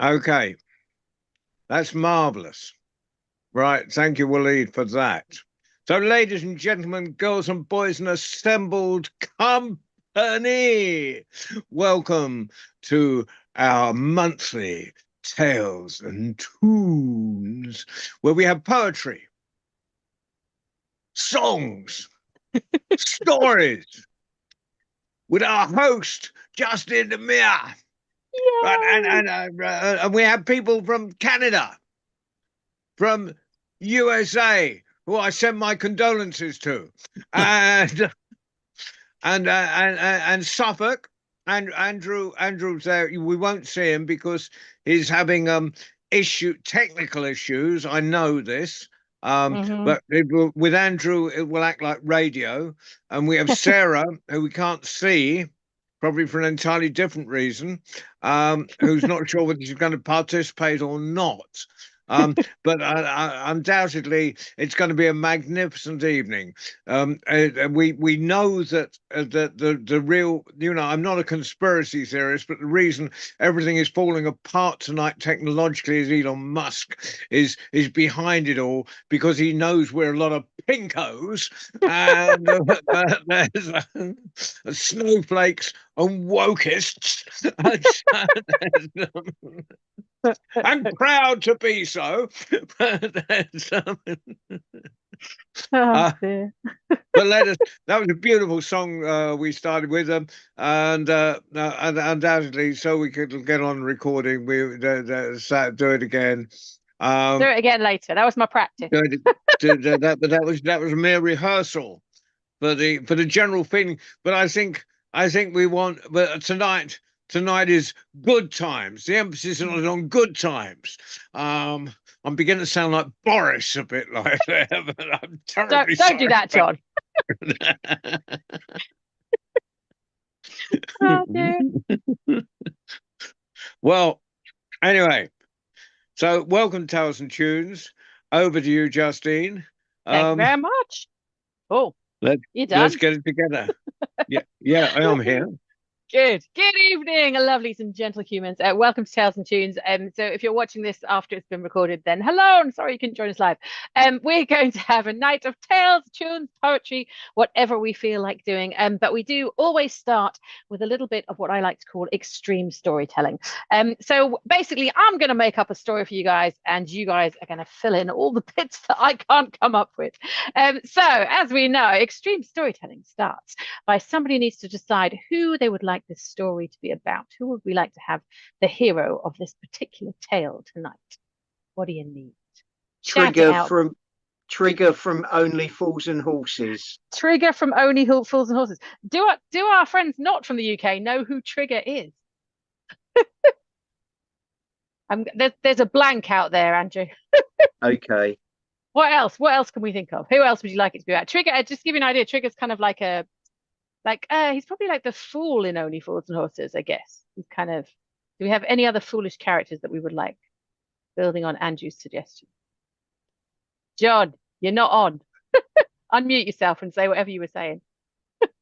Okay, that's marvelous. Right, thank you, Waleed, for that. So, ladies and gentlemen, girls and boys, and assembled company, welcome to our monthly Tales and Tunes, where we have poetry, songs, stories, with our host, Justin Demir. Right, Yay! and we have people from Canada, from USA, who I send my condolences to, and and Suffolk. And Andrew's there. We won't see him because he's having technical issues. I know this. Hmm. But with Andrew, it will act like radio. And we have Sarah, who we can't see, probably for an entirely different reason, who's not sure whether she's going to participate or not. Um, but undoubtedly, it's going to be a magnificent evening. We know that the real, I'm not a conspiracy theorist, but the reason everything is falling apart tonight technologically is Elon Musk is behind it all because he knows we're a lot of pinkos and there's snowflakes and wokists. I'm proud to be so. Oh uh, dear. but let us. That was a beautiful song we started with them, and undoubtedly, so we could get on recording. Do it again. Do Um, it again later. That was my practice. do it- but that was a mere rehearsal for the general feeling. But I think we want. But tonight is good times. The emphasis is on good times. I'm beginning to sound like Boris a bit like that, but I'm terribly Don't do sorry that, about John. that. Oh dear. Well, anyway, so welcome, Tales and Tunes. Over to you, Justine. Thank you Um, very much. Oh, let you let's done? get it together. Yeah, yeah, I am here. Good. Good evening, lovelies and gentle humans. Welcome to Tales and Tunes. So if you're watching this after it's been recorded, then hello, and sorry you couldn't join us live. We're going to have a night of tales, tunes, poetry, whatever we feel like doing. But we do always start with a little bit of what I like to call extreme storytelling. So basically, I'm going to make up a story for you guys, and you guys are going to fill in all the bits that I can't come up with. So as we know, extreme storytelling starts by somebody needs to decide who they would like this story to be about. Who would we like to have the hero of this particular tale tonight? What do you need? Shout it Trigger out. from Trigger from Only Fools and Horses. Trigger from Only Fools and Horses. Do our friends not from the UK know who Trigger is? There's a blank out there, Andrew. Okay. What else? What else can we think of? Who else would you like it to be about? Trigger, just to give you an idea, Trigger's kind of he's probably like the fool in Only Fools and Horses, I guess. He's kind of. Do we have any other foolish characters that we would like? Building on Andrew's suggestion. John, you're not on. Unmute yourself and say whatever you were saying.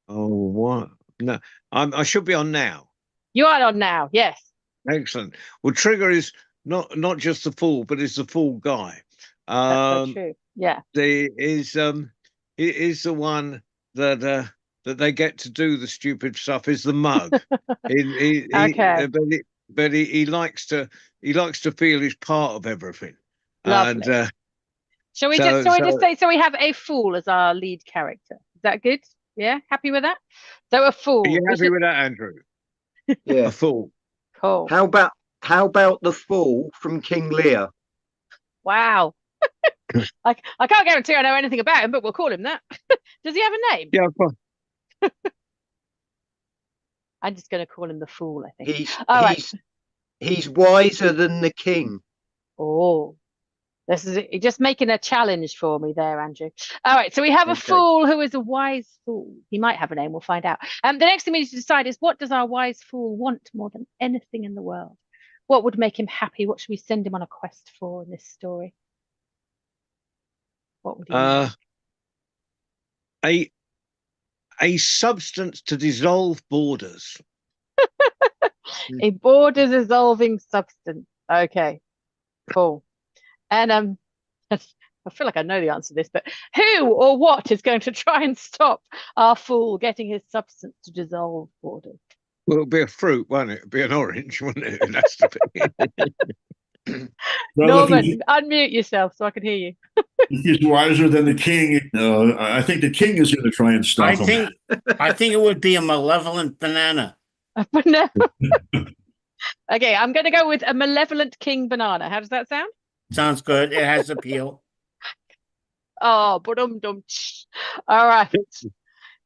Oh, what? No, I should be on now. You are on now. Yes. Excellent. Well, Trigger is not just the fool, but is the fool guy. That's so Um, true. Yeah. the he is the one that that they get to do the stupid stuff. Is the mug. Okay. He likes to feel he's part of everything, and Lovely. so Shall we just so. say so we have a fool as our lead character? Is that good? Yeah, happy with that? So a Are you fool. We happy should with that, Andrew? A Yeah. fool. cool. How about the Fool from King Lear? Wow. I can't guarantee I know anything about him, but we'll call him that. Does he have a name? Yeah, of course. I'm just gonna call him the fool, I think. He's All right. he's he's wiser than the king. Oh, this is you're just making a challenge for me there, Andrew. All right, so we have a Okay. fool who is a wise fool. He might have a name, we'll find out. The next thing we need to decide is what does our wise fool want more than anything in the world? What would make him happy? What should we send him on a quest for in this story? What would he Uh, like? a a substance to dissolve borders. A border dissolving substance. Okay, cool. And I feel like I know the answer to this, but who or what is going to try and stop our fool getting his substance to dissolve borders? Well, it'll be a fruit, won't it? It'll be an orange, won't it? It has to be. Well, Norman, unmute yourself so I can hear you. if he's wiser than the king, I think the king is going to try and stop him. I think it would be a malevolent banana. But no. Okay, I'm going to go with a malevolent king banana. How does that sound? Sounds good. It has appeal. Oh, dum. All right.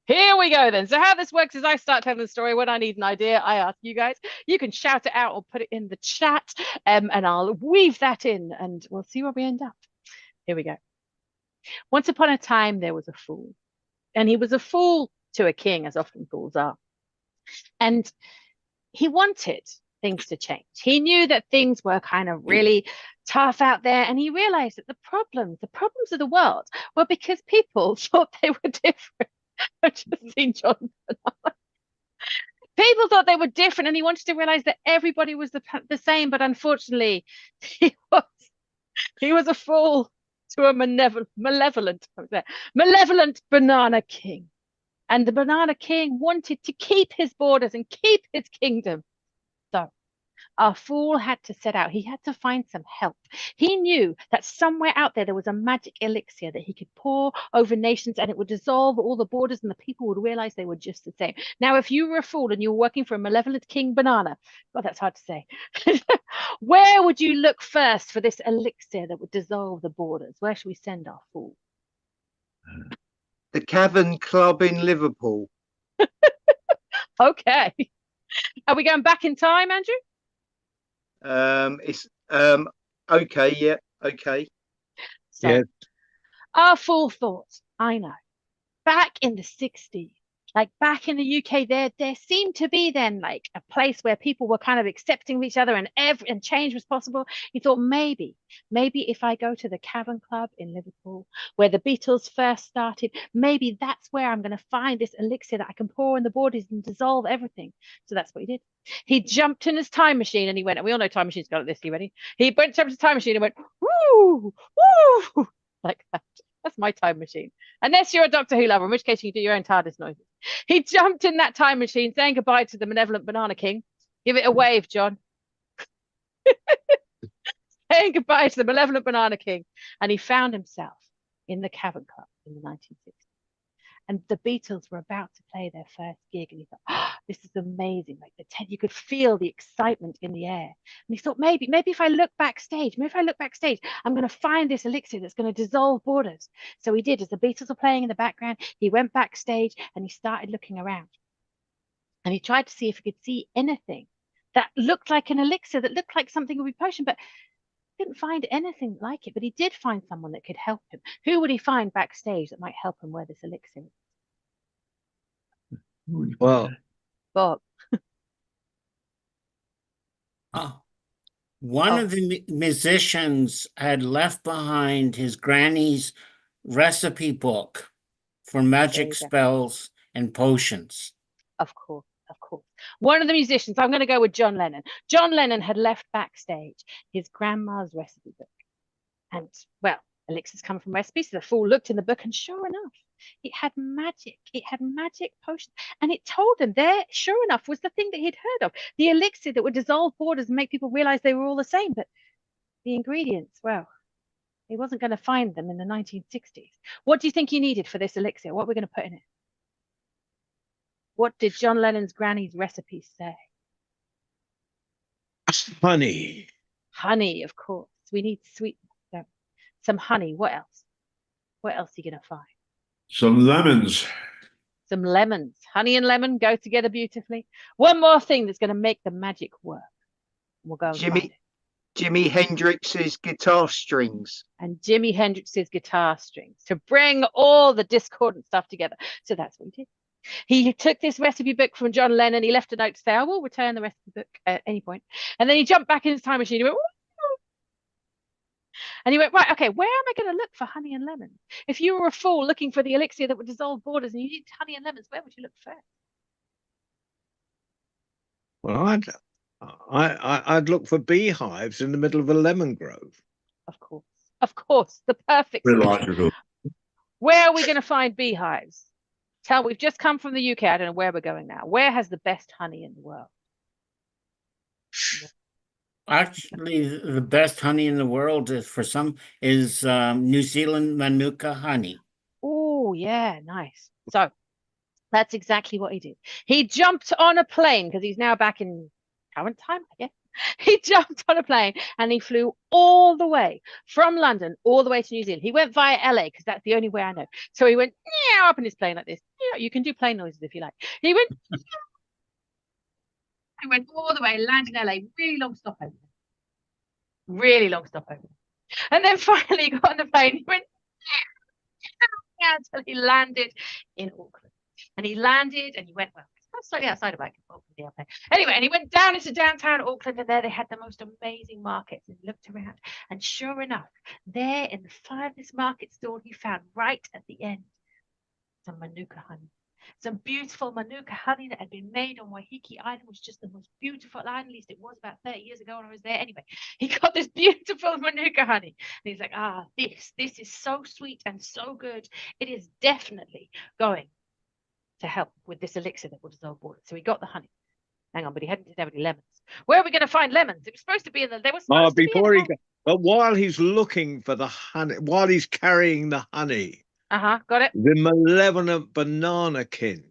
Here we go then. So how this works is I start telling the story. When I need an idea, I ask you guys. You can shout it out or put it in the chat, and I'll weave that in, and we'll see where we end up. Here we go. Once upon a time, there was a fool, and he was a fool to a king, as often fools are. And he wanted things to change. He knew that things were kind of really tough out there, and he realized that the problems of the world were because people thought they were different. I've just seen John. People thought they were different, and he wanted to realize that everybody was the same. But unfortunately, he was a fool to a malevolent banana king. And the banana king wanted to keep his borders and keep his kingdom. So our fool had to set out. He had to find some help. He knew that somewhere out there was a magic elixir that he could pour over nations, and it would dissolve all the borders, and the people would realize they were just the same. Now, if you were a fool and you were working for a malevolent king banana, well, that's hard to say. Where would you look first for this elixir that would dissolve the borders? Where should we send our fool? The Cavern Club in Liverpool. Okay. Are we going back in time, Andrew? It's okay, yeah, okay. So, Yeah. our fool thought, I know, back in the 60s, like back in the UK, there seemed to be then like a place where people were kind of accepting of each other, and change was possible. He thought maybe if I go to the Cavern Club in Liverpool, where the Beatles first started, maybe that's where I'm going to find this elixir that I can pour in the borders and dissolve everything. So that's what he did. He jumped in his time machine and he went, and we all know time machines go like this. You ready? He jumped in his time machine and went, woo, woo, like that. That's my time machine. Unless you're a Doctor Who lover, in which case you can do your own TARDIS noises. He jumped in that time machine, saying goodbye to the malevolent Banana King. Give it a wave, John. Saying goodbye to the malevolent Banana King. And he found himself in the Cavern Club in the 1960s. And the Beatles were about to play their first gig, and he thought, oh, this is amazing. Like you could feel the excitement in the air. And he thought, maybe if I look backstage, I'm going to find this elixir that's going to dissolve borders. So he did. As the Beatles were playing in the background, he went backstage and he started looking around. And he tried to see if he could see anything that looked like an elixir, that looked like something would be potion, but didn't find anything like it. But he did find someone that could help him. Who would he find backstage that might help him where this elixir is? Well, Bob. One of the musicians had left behind his granny's recipe book for magic spells and potions. Of course. One of the musicians, I'm going to go with John Lennon. John Lennon had left backstage his grandma's recipe book. And, well, elixirs come from recipes. So the fool looked in the book, and sure enough, it had magic. It had magic potions. And it told him there, sure enough, was the thing that he'd heard of. The elixir that would dissolve borders and make people realize they were all the same. But the ingredients, well, he wasn't going to find them in the 1960s. What do you think he needed for this elixir? What we're going to put in it? What did John Lennon's granny's recipe say? honey. Honey, of course. We need sweetness. So, some honey. What else? What else are you going to find? Some lemons. Some lemons. Honey and lemon go together beautifully. One more thing that's going to make the magic work. We'll go and find it. Jimi Hendrix's guitar strings. And Jimi Hendrix's guitar strings to bring all the discordant stuff together. So that's what he did. He took this recipe book from John Lennon. He left a note to say, I will return the recipe book at any point. And then he jumped back in his time machine. He went, woo! And he went, right, okay, where am I going to look for honey and lemon? If you were a fool looking for the elixir that would dissolve borders and you need honey and lemons, where would you look first? Well, I'd look for beehives in the middle of a lemon grove. Of course, the perfect Very solution. logical. Where are we going to find beehives? We've just come from the UK. I don't know where we're going now. Where has the best honey in the world? Actually, the best honey in the world is New Zealand Manuka honey. Oh, yeah, nice. So that's exactly what he did. He jumped on a plane because he's now back in current time, I guess. He jumped on a plane and he flew all the way from London all the way to New Zealand. He went via LA because that's the only way I know. So he went up in his plane like this. You can do plane noises if you like. He went all the way, landed in LA, really long stopover. Really long stopover. And then finally he got on the plane. He went until he landed in Auckland. And he landed and he went, well, slightly outside of Auckland. Anyway, and he went down into downtown Auckland, and there they had the most amazing markets. And he looked around, and sure enough, there in the farthest market stall, he found right at the end some Manuka honey. Some beautiful Manuka honey that had been made on Waiheke Island, which is just the most beautiful island. At least it was about 30 years ago when I was there. Anyway, he got this beautiful Manuka honey. And he's like, this is so sweet and so good. It is definitely going to help with this elixir that will dissolve water. So he got the honey. Hang on, but he didn't have any lemons. Where are we going to find lemons? It was supposed to be in the. There was supposed to be in but while he's looking for the honey, while he's carrying the honey, got it. the malevolent banana king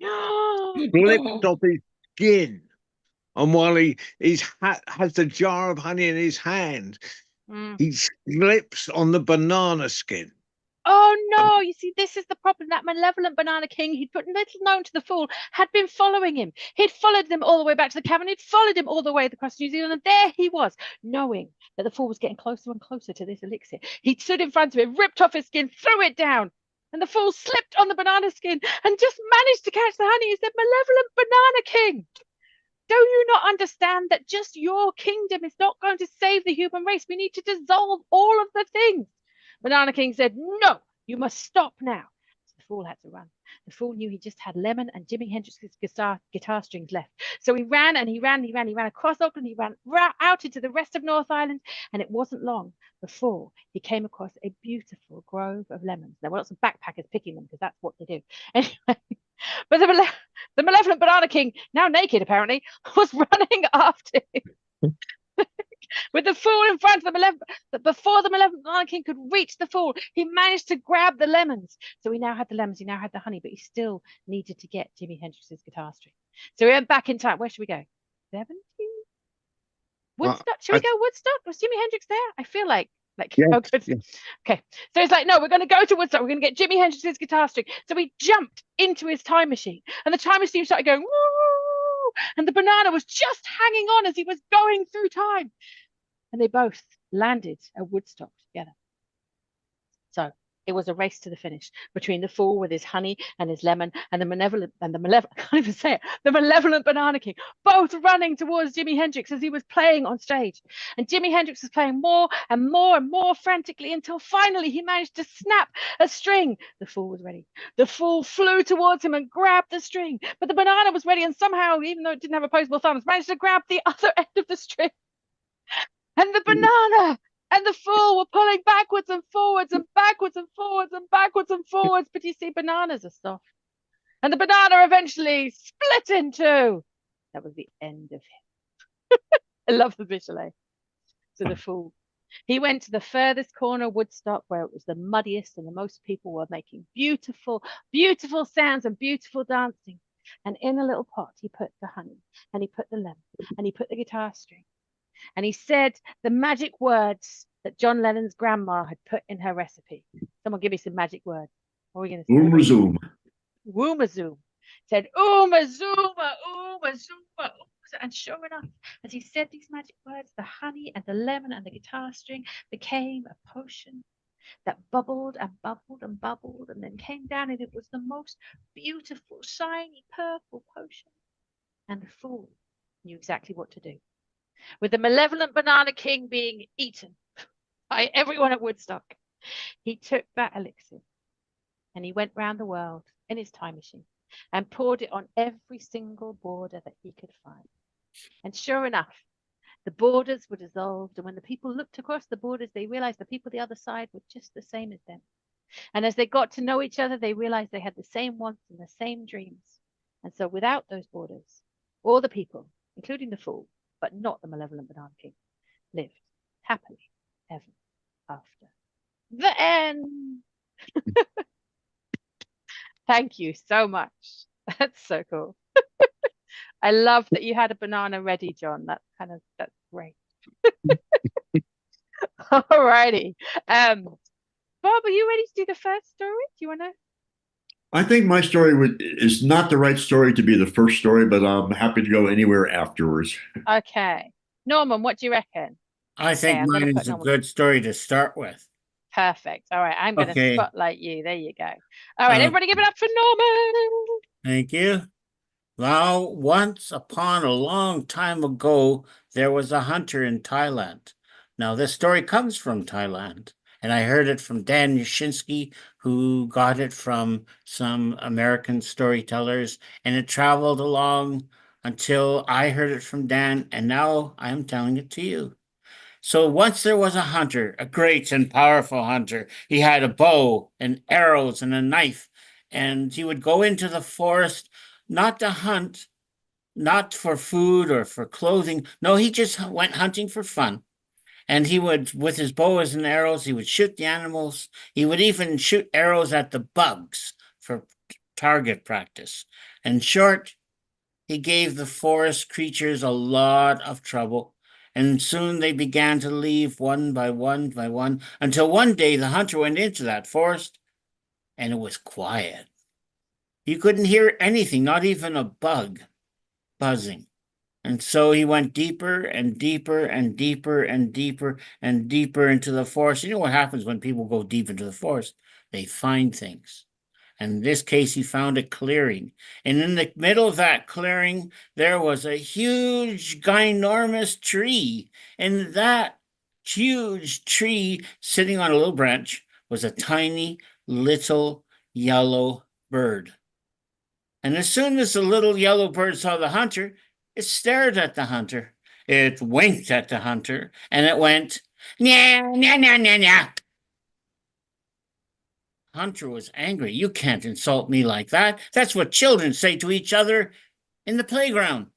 flipped off his skin, and while he has the jar of honey in his hand, he slips on the banana skin. Oh no, you see, this is the problem. That malevolent banana king, he'd put little known to the fool, had been following him. He'd followed them all the way back to the cavern. He'd followed him all the way across New Zealand. And there he was, knowing that the fool was getting closer and closer to this elixir. He stood in front of him, ripped off his skin, threw it down. And the fool slipped on the banana skin and just managed to catch the honey. He said, "Malevolent banana king, do you not understand that just your kingdom is not going to save the human race? We need to dissolve all of the things." Banana King said, "No, you must stop now." So the fool had to run. The fool knew he just had Lemon and Jimi Hendrix's guitar strings left. So he ran and he ran and he ran. He ran across Auckland. He ran out into the rest of North Island. And it wasn't long before he came across a beautiful grove of lemons. There were lots of backpackers picking them because that's what they do. Anyway, but the malevolent Banana King, now naked apparently, was running after him. With the fool in front of the malevolent, but before the malevolent Banana King could reach the fool, he managed to grab the lemons. So he now had the lemons, he now had the honey, but he still needed to get Jimi Hendrix's guitar string. So he went back in time. Where should we go? 70? Woodstock? Should we go Woodstock? Was Jimi Hendrix there? I feel like yes, oh, good. Yes. Okay. So it's like, no, we're going to go to Woodstock. We're going to get Jimi Hendrix's guitar string. So he jumped into his time machine, and the time machine started going, woo! And the banana was just hanging on as he was going through time. And they both landed at Woodstock together. So it was a race to the finish between the fool with his honey and his lemon and the malevolent, I can't even say it, the malevolent Banana King, both running towards Jimi Hendrix as he was playing on stage. And Jimi Hendrix was playing more and more and more frantically until finally he managed to snap a string. The fool was ready. The fool flew towards him and grabbed the string, but the banana was ready and somehow, even though it didn't have opposable thumbs, managed to grab the other end of the string. And the banana and the fool were pulling backwards and forwards and backwards and forwards and backwards and forwards. But you see, bananas are soft. And the banana eventually split in two. That was the end of him. I love the visual, eh? So the fool, he went to the furthest corner of Woodstock where it was the muddiest and the most people were making beautiful, beautiful sounds and beautiful dancing. And in a little pot, he put the honey and he put the lemon and he put the guitar string. And he said the magic words that John Lennon's grandma had put in her recipe. Someone give me some magic words. What are we going to say? Umazoom. Woomazoom. Said Umazuma, Umazuma. And sure enough, as he said these magic words, the honey and the lemon and the guitar string became a potion that bubbled and bubbled and bubbled and then came down, and it was the most beautiful, shiny purple potion. And the fool knew exactly what to do. With the malevolent Banana King being eaten by everyone at Woodstock, he took that elixir and he went round the world in his time machine and poured it on every single border that he could find. And sure enough, The borders were dissolved, and when the people looked across the borders, they realized the people the other side were just the same as them. And as they got to know each other, they realized they had the same wants and the same dreams. And so without those borders, all the people, including the fool, but not the malevolent Banana King, lived happily ever after. The end. Thank you so much. That's so cool. I love that you had a banana ready, John. That's great. Alrighty. Bob, are you ready to do the first story? Do you want to? I think my story is not the right story to be the first story, but I'm happy to go anywhere afterwards. Okay. Norman, what do you reckon? I think I'm gonna mine put is a Norman. good story to start with. Perfect. All right. I'm going to Okay. spotlight you. There you go. All right. Everybody give it up for Norman. Thank you. Now, once upon a long time ago, there was a hunter in Thailand. Now, this story comes from Thailand, and I heard it from Dan Yashinsky, who got it from some American storytellers, and it traveled along until I heard it from Dan, and now I'm telling it to you. So once there was a hunter, a great and powerful hunter. He had a bow and arrows and a knife, and he would go into the forest not to hunt, not for food or for clothing. No, he just went hunting for fun. And he would, with his bows and arrows, he would shoot the animals. He would even shoot arrows at the bugs for target practice. In short, he gave the forest creatures a lot of trouble. And soon they began to leave one by one by one, until one day the hunter went into that forest and it was quiet. You couldn't hear anything, not even a bug buzzing. And so he went deeper and deeper and deeper and deeper and deeper into the forest. You know what happens when people go deep into the forest? They find things. And in this case, he found a clearing. And in the middle of that clearing, there was a huge, ginormous tree. And that huge tree, sitting on a little branch, was a tiny little yellow bird. And as soon as the little yellow bird saw the hunter, it stared at the hunter. It winked at the hunter, and it went, "Nya, nya, nya, nya, nya." Hunter was angry. "You can't insult me like that. That's what children say to each other in the playground.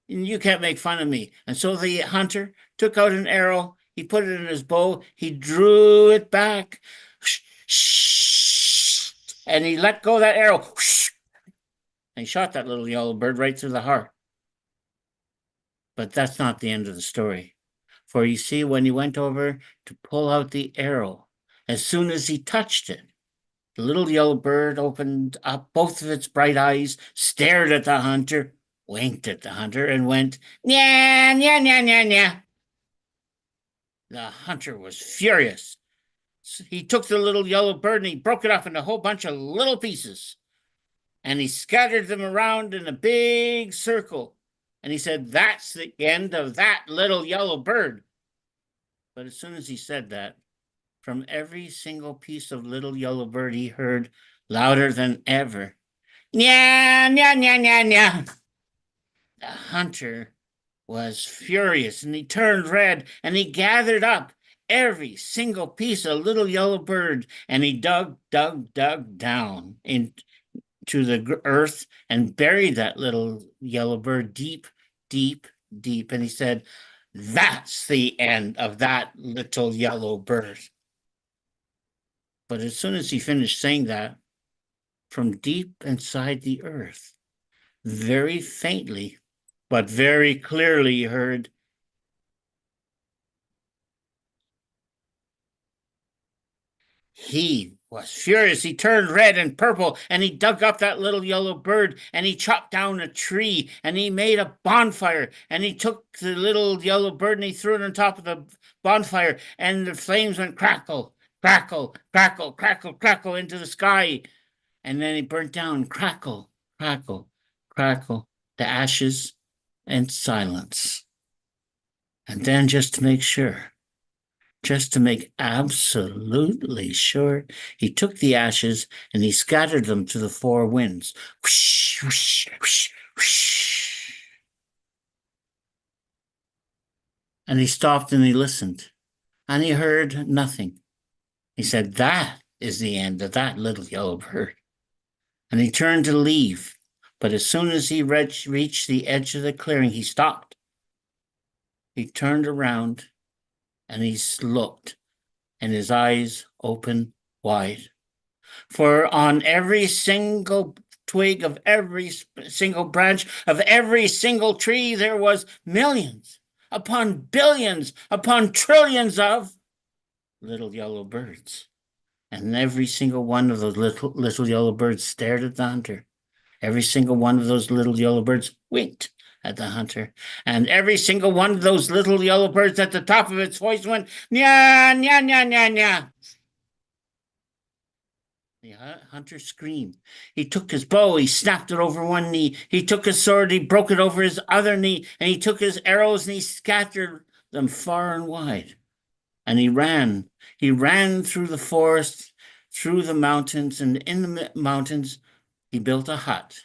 And you can't make fun of me." And so the hunter took out an arrow. He put it in his bow. He drew it back. And he let go of that arrow. And he shot that little yellow bird right through the heart. But that's not the end of the story. For you see, when he went over to pull out the arrow, as soon as he touched it, the little yellow bird opened up both of its bright eyes, stared at the hunter, winked at the hunter, and went, "Nya, nya, nya, nya, nya." The hunter was furious. He took the little yellow bird and he broke it up into a whole bunch of little pieces. And he scattered them around in a big circle. And he said, "That's the end of that little yellow bird." But as soon as he said that, from every single piece of little yellow bird he heard, louder than ever, "Nya, nya, nya, nya, nya." The hunter was furious, and he turned red, and he gathered up every single piece of little yellow bird, and he dug down into the earth and buried that little yellow bird deep, deep, deep. And he said, "That's the end of that little yellow bird." But as soon as he finished saying that, from deep inside the earth, very faintly, but very clearly, he heard, he was furious. He turned red and purple, and he dug up that little yellow bird, and he chopped down a tree, and he made a bonfire, and he took the little yellow bird and he threw it on top of the bonfire, and the flames went crackle, crackle, crackle, crackle, crackle into the sky. And then he burnt down, crackle, crackle, crackle, to ashes and silence. And then just to make sure, just to make absolutely sure, he took the ashes and he scattered them to the four winds. Whoosh, whoosh, whoosh, whoosh. And he stopped and he listened, and he heard nothing. He said, "That is the end of that little yellow bird." And he turned to leave. But as soon as he reached the edge of the clearing, he stopped. He turned around and he looked, and his eyes opened wide. For on every single twig of every single branch of every single tree, there was millions upon billions upon trillions of little yellow birds. And every single one of those little yellow birds stared at the hunter. Every single one of those little yellow birds winked at the hunter. And every single one of those little yellow birds at the top of its voice went, "Nya, nya, nya, nya, nya." The hunter screamed. He took his bow, he snapped it over one knee. He took his sword, he broke it over his other knee. And he took his arrows and he scattered them far and wide. And he ran. He ran through the forest, through the mountains, and in the mountains, he built a hut.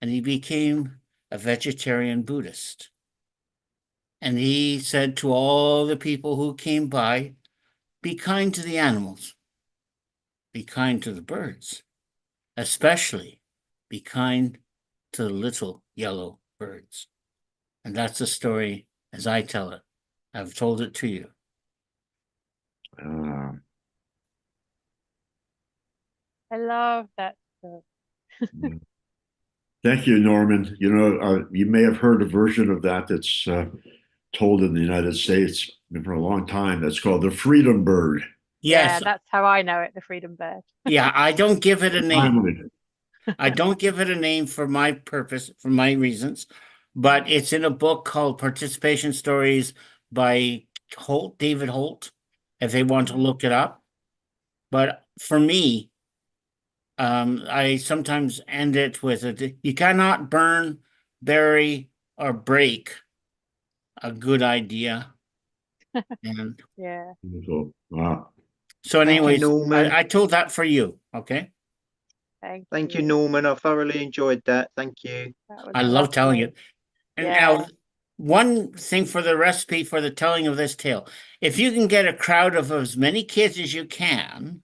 And he became a vegetarian Buddhist. And he said to all the people who came by, "Be kind to the animals. Be kind to the birds. Especially be kind to the little yellow birds." And that's the story as I tell it. I've told it to you. I love that story. Thank you, Norman. You know, you may have heard a version of that that's told in the United States for a long time. That's called the Freedom Bird. Yeah, Yes. that's how I know it, the freedom bird. Yeah, I don't give it a name. Finally. I don't give it a name for my purpose, for my reasons, but it's in a book called Participation Stories by Holt, David Holt, if they want to look it up. But for me, I sometimes end it with you cannot burn, bury, or break a good idea. And Yeah. So, wow. so Thank you, anyways, Norman. I told that for you, okay? Thank you, Norman. I thoroughly enjoyed that. Thank you. That was I love telling lovely. it. And Yeah. now, one thing for the recipe for the telling of this tale, if you can get a crowd of as many kids as you can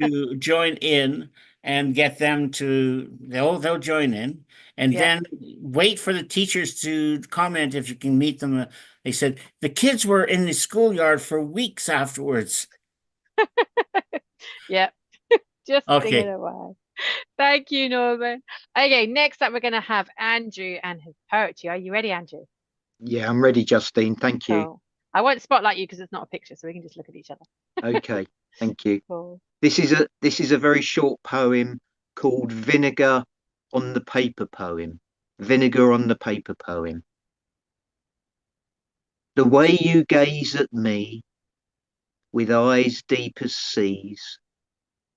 to join in and get them to, they'll join in, and Yeah. then wait for the teachers to comment if you can meet them. They said the kids were in the schoolyard for weeks afterwards. Yeah. Just Okay. sing it away. Thank you, Norman. Okay, next up we're going to have Andrew and his poetry. Are you ready, Andrew? Yeah, I'm ready, Justine. Thank you. Cool. I won't spotlight you because it's not a picture, so we can just look at each other. Okay, thank you. Cool. This is a very short poem called Vinegar on the Paper Poem. Vinegar on the Paper Poem. The way you gaze at me with eyes deep as seas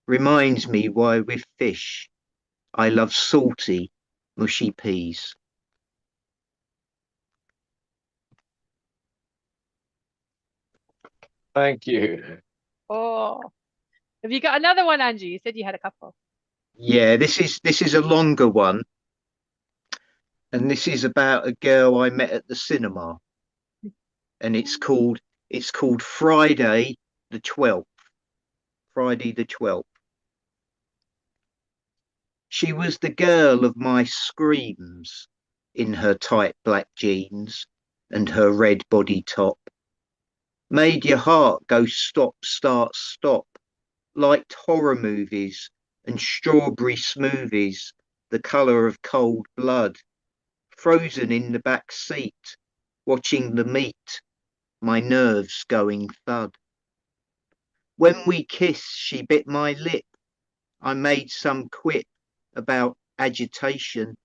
reminds me why with fish I love salty, mushy peas. Thank you. Oh, have you got another one, Andrew? You said you had a couple. Yeah, this is a longer one, and this is about a girl I met at the cinema, and it's called Friday the 12th. Friday the 12th. She was the girl of my screams in her tight black jeans and her red body top. Made your heart go stop, start, stop. Liked horror movies and strawberry smoothies, the colour of cold blood. Frozen in the back seat, watching the meat, my nerves going thud. When we kissed, she bit my lip. I made some quip about agitation.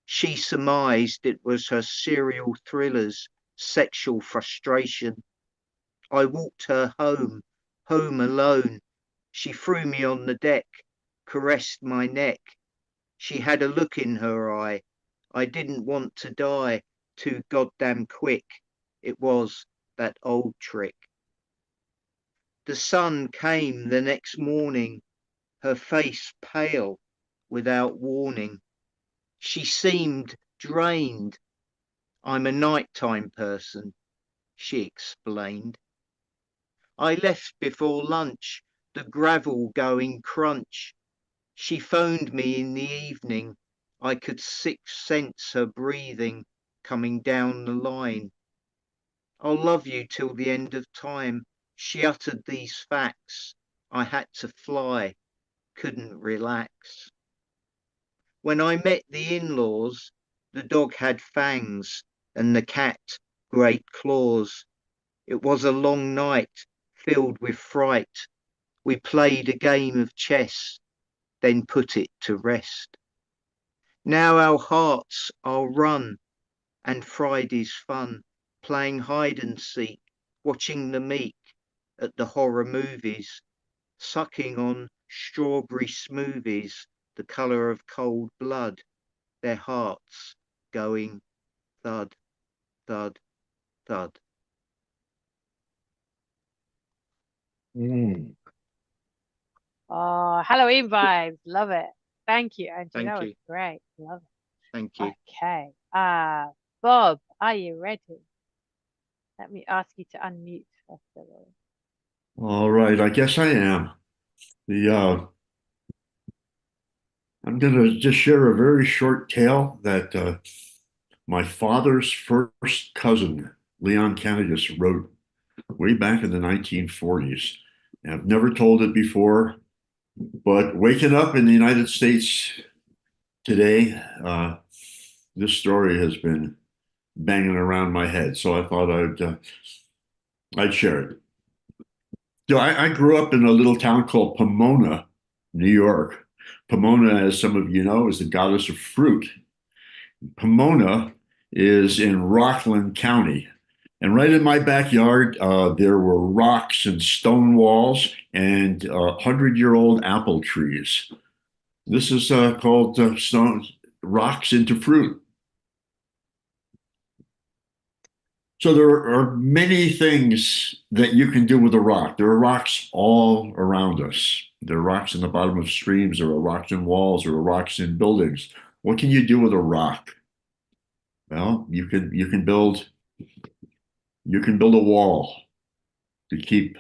She surmised it was her serial thriller's sexual frustration. I walked her home alone. She threw me on the deck, caressed my neck. She had a look in her eye. I didn't want to die too goddamn quick. It was that old trick. The sun came the next morning, her face pale without warning. She seemed drained. I'm a nighttime person. she explained. I left before lunch, the gravel going crunch. She phoned me in the evening. I could sixth sense her breathing coming down the line. I'll love you till the end of time. She uttered these facts. I had to fly, couldn't relax. When I met the in-laws, the dog had fangs and the cat great claws. It was a long night filled with fright. We played a game of chess, then put it to rest. Now our hearts are run, and Friday's fun, playing hide and seek, watching the meek at the horror movies, sucking on strawberry smoothies, the colour of cold blood, their hearts going thud, thud, thud. Mm. Oh, Halloween vibes. Love it. Thank you, Andrew. Thank That you. was great. Love it. Thank you. Okay. Bob, are you ready? Let me ask you to unmute first of all. All right, I guess I am. I'm going to just share a very short tale that my father's first cousin, Leon Candidas, wrote way back in the 1940s. And I've never told it before, but waking up in the United States today, this story has been banging around my head. So I thought I'd share it. So I grew up in a little town called Pomona, New York. Pomona, as some of you know, is the goddess of fruit. Pomona is in Rockland County. And right in my backyard, there were rocks and stone walls and 100-year-old apple trees. This is called rocks into fruit. So there are many things that you can do with a rock. There are rocks all around us. There are rocks in the bottom of streams. There are rocks in walls. There are rocks in buildings. What can you do with a rock? Well, you can build a wall to keep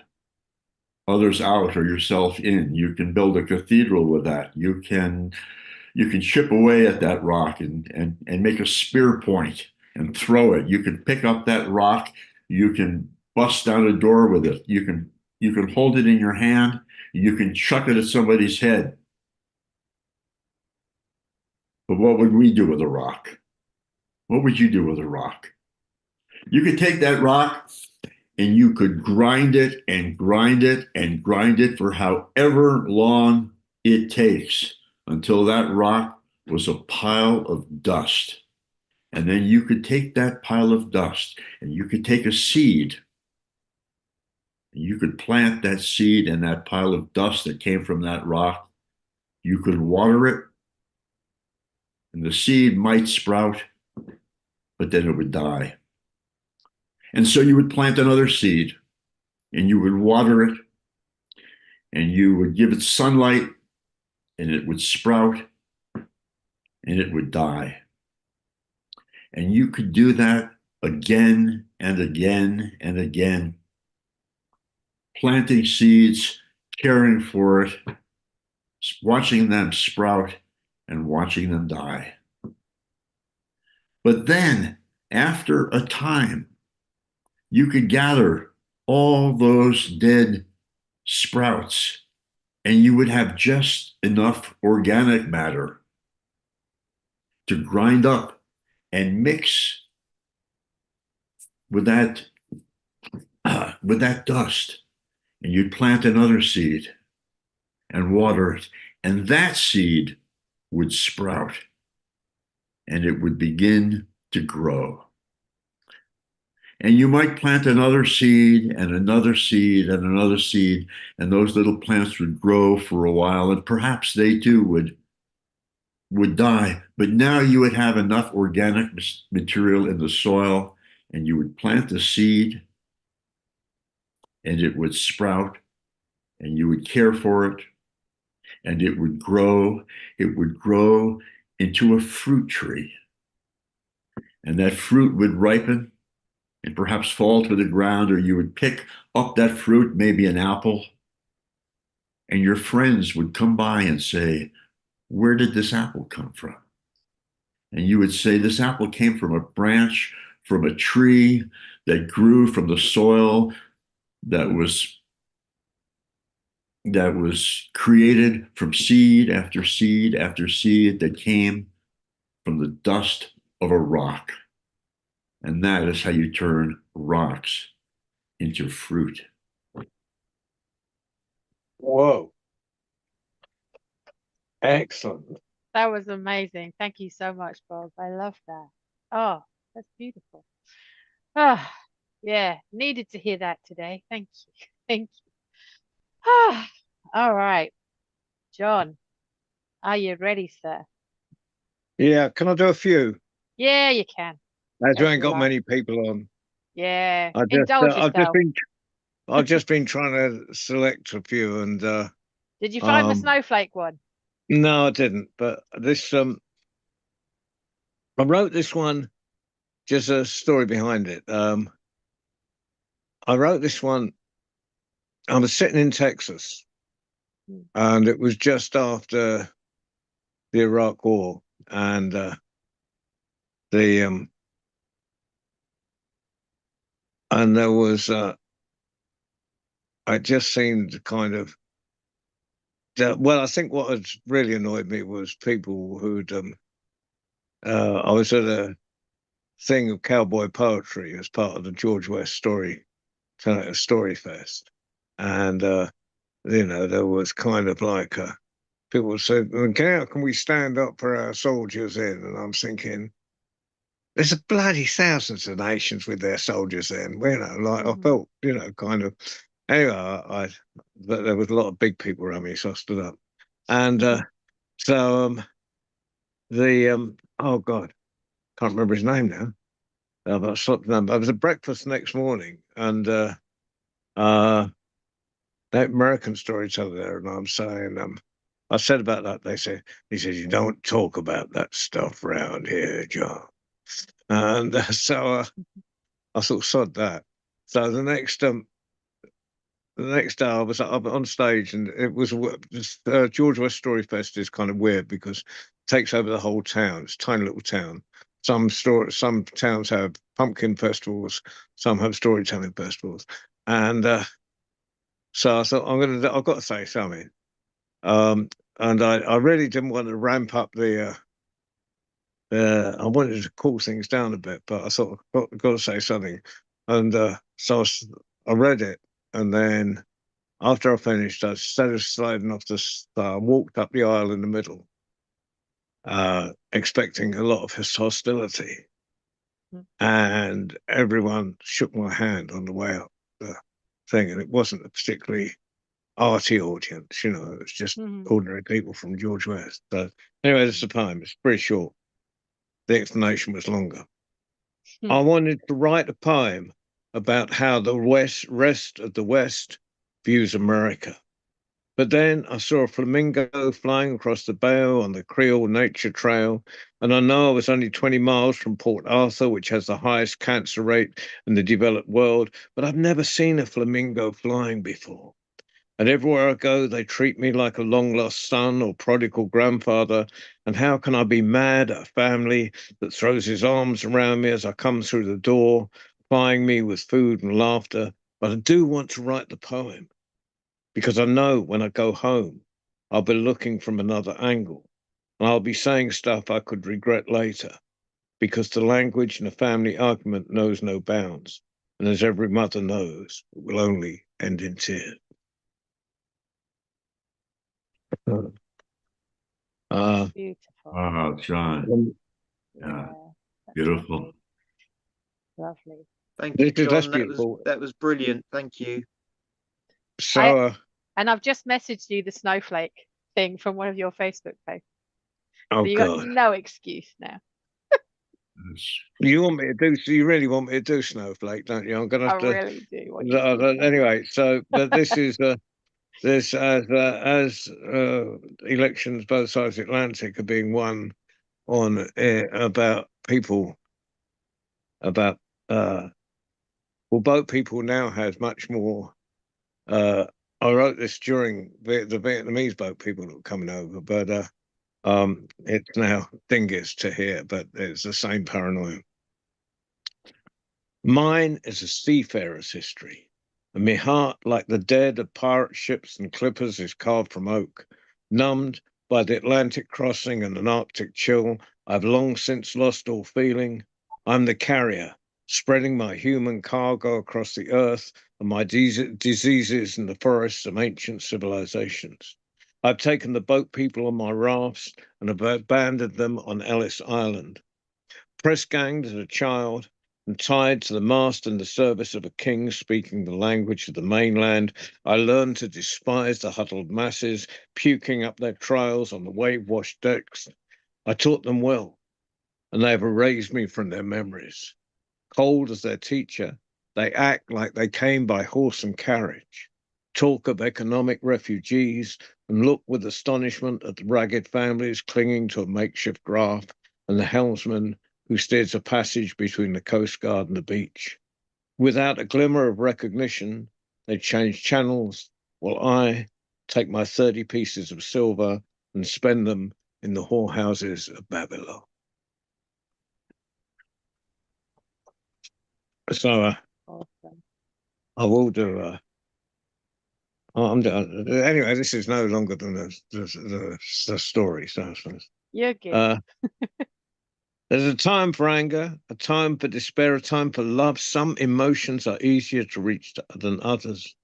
others out or yourself in. You can build a cathedral with that. You can chip away at that rock and make a spear point and throw it. You can pick up that rock. You can bust down a door with it. You can hold it in your hand. You can chuck it at somebody's head. But what would we do with a rock? What would you do with a rock? You could take that rock and you could grind it and grind it and grind it for however long it takes until that rock was a pile of dust. And then you could take that pile of dust and you could take a seed. And you could plant that seed in that pile of dust that came from that rock. You could water it, and the seed might sprout, but then it would die. And so you would plant another seed, and you would water it, and you would give it sunlight, and it would sprout, and it would die. And you could do that again and again and again, planting seeds, caring for it, watching them sprout, and watching them die. But then, after a time, you could gather all those dead sprouts, and you would have just enough organic matter to grind up and mix with that dust. And you'd plant another seed and water it, and that seed would sprout, and it would begin to grow. And you might plant another seed and another seed and another seed, and those little plants would grow for a while, and perhaps they too would die. But now you would have enough organic material in the soil, and you would plant the seed, and it would sprout, and you would care for it, and it would grow. It would grow into a fruit tree, and that fruit would ripen, and perhaps fall to the ground, or you would pick up that fruit, maybe an apple, and your friends would come by and say, "Where did this apple come from?" And you would say, "This apple came from a branch, from a tree that grew from the soil that was created from seed after seed after seed that came from the dust of a rock." And that is how you turn rocks into fruit. Whoa. Excellent. That was amazing. Thank you so much, Bob. I love that. Oh, that's beautiful. Ah, yeah, needed to hear that today. Thank you. Thank you. Ah, all right. John, are you ready, sir? Yeah, can I do a few? Yeah, you can. As we As ain't you got like. many people on. Yeah, I just, indulge I've just yourself. been, I've just been trying to select a few, and Did you find the um, snowflake one? no, I didn't. But this, I wrote this one. Just a story behind it. I wrote this one. I was sitting in Texas, Mm. and it was just after the Iraq War, and the and there was I just seemed kind of well. I think what had really annoyed me was people who'd I was at a thing of cowboy poetry as part of the George West Story Fest, and there was kind of like people said, "Well, how can we stand up for our soldiers in?" And I'm thinking, there's a bloody thousands of nations with their soldiers in. Like I felt, kind of. Anyway, but there was a lot of big people around me, so I stood up, and so oh God, can't remember his name now. But I slept. I was at breakfast the next morning, and that American storyteller there, and I'm saying, I said about that. He said, "You don't talk about that stuff around here, John." And so I sort of sod that. So the next day I was up on stage, and it was George West Story Fest is kind of weird because it takes over the whole town. It's a tiny little town. Some towns have pumpkin festivals, some have storytelling festivals, and so I thought I've got to say something. And I really didn't want to ramp up I wanted to cool things down a bit, but I thought I've got to say something. And so I read it, and then after I finished, I instead of sliding off the star, I walked up the aisle in the middle, expecting a lot of hostility. Mm. And everyone shook my hand on the way up the thing, and it wasn't a particularly arty audience, it was just ordinary people from George West. So anyway, that's the poem. It's pretty short. The explanation was longer. I wanted to write a poem about how the rest of the West views America. But then I saw a flamingo flying across the bayou on the Creole Nature Trail, and I know I was only 20 miles from Port Arthur, which has the highest cancer rate in the developed world, but I've never seen a flamingo flying before. And everywhere I go, they treat me like a long lost son or prodigal grandfather. And how can I be mad at a family that throws his arms around me as I come through the door, plying me with food and laughter? But I do want to write the poem because I know when I go home, I'll be looking from another angle, and I'll be saying stuff I could regret later, because the language in a family argument knows no bounds. And as every mother knows, it will only end in tears. Beautiful. Oh, John. Yeah, That's beautiful. lovely. Thank you, That's John. beautiful. That was brilliant. Thank you. So, And I've just messaged you the snowflake thing from one of your Facebook posts. oh So you God, got no excuse now. you want me to do? So you really want me to do Snowflake, don't you? I'm gonna I have to. really do want you to do Anyway, so but this is this as elections both sides of the Atlantic are being won on about people about Well, boat people now has much more. I wrote this during the Vietnamese boat people that were coming over, but it's now dingus to here, but it's the same paranoia. Mine is a seafarer's history, and my heart, like the dead of pirate ships and clippers, is carved from oak. Numbed by the Atlantic crossing and an Arctic chill, I've long since lost all feeling. I'm the carrier, spreading my human cargo across the earth and my diseases in the forests of ancient civilizations. I've taken the boat people on my rafts and have abandoned them on Ellis Island. Press ganged as a child and tied to the mast in the service of a king speaking the language of the mainland, I learned to despise the huddled masses, puking up their trials on the wave-washed decks. I taught them well, and they have erased me from their memories. Cold as their teacher, they act like they came by horse and carriage, talk of economic refugees, and look with astonishment at the ragged families clinging to a makeshift raft and the helmsman who steers a passage between the Coast Guard and the beach. Without a glimmer of recognition, they change channels, while I take my 30 pieces of silver and spend them in the whorehouses of Babylon. So Awesome. I will do. I'm done. Anyway, this is no longer than the story. So You're good. There's a time for anger, a time for despair, a time for love. Some emotions are easier to reach than others.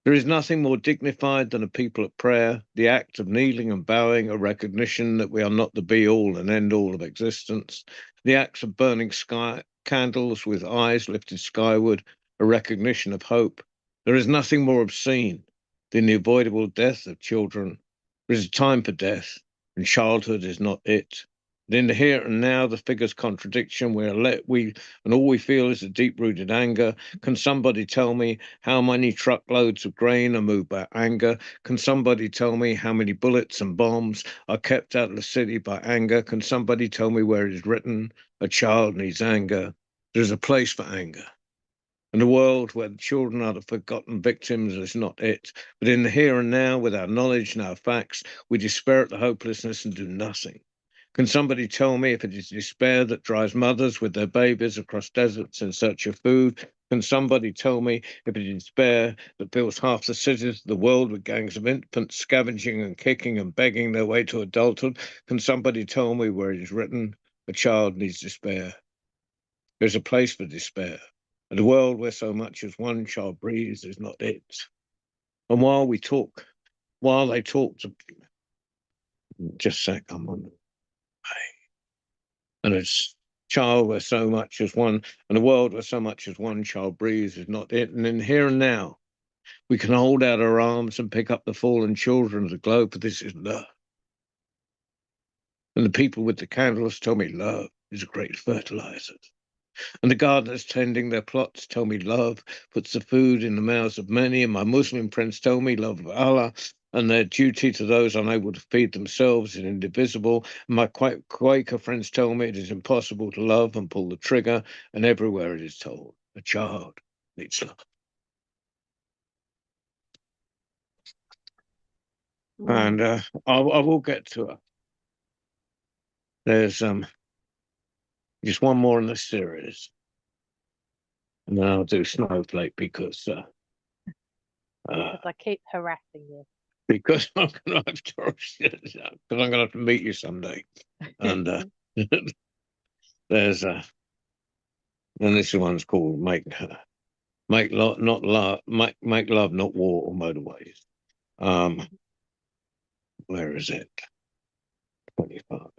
There is nothing more dignified than a people at prayer, the act of kneeling and bowing, a recognition that we are not the be-all and end-all of existence, the acts of burning sky candles with eyes lifted skyward, a recognition of hope. There is nothing more obscene than the avoidable death of children. There is a time for death, and childhood is not it. But in the here and now, the figure's contradiction, and all we feel is a deep-rooted anger. Can somebody tell me how many truckloads of grain are moved by anger? Can somebody tell me how many bullets and bombs are kept out of the city by anger? Can somebody tell me where it is written, a child needs anger? There is a place for anger. And a world where the children are the forgotten victims is not it. But in the here and now, with our knowledge and our facts, we despair at the hopelessness and do nothing. Can somebody tell me if it is despair that drives mothers with their babies across deserts in search of food? Can somebody tell me if it is despair that fills half the cities of the world with gangs of infants scavenging and kicking and begging their way to adulthood? Can somebody tell me where it is written, a child needs despair? There's a place for despair. And a world where so much as one child breathes is not it. And while they talk to just a sec, I'm on. And it's child where so much as one, and a world where so much as one child breathes is not it. And in here and now, we can hold out our arms and pick up the fallen children of the globe, for this is love. And the people with the candles tell me love is a great fertilizer. And the gardeners tending their plots tell me love puts the food in the mouths of many. And my Muslim friends tell me love of Allah and their duty to those unable to feed themselves is indivisible. And my Quaker friends tell me it is impossible to love and pull the trigger. And everywhere it is told, a child needs love. And I will get to it. There's just one more in the series. And then I'll do Snowflake because I keep harassing you. Because I'm going to have to meet you someday. And there's and this one's called Make Love Not Love, Make Love Not War or Motorways. Where is it? 25.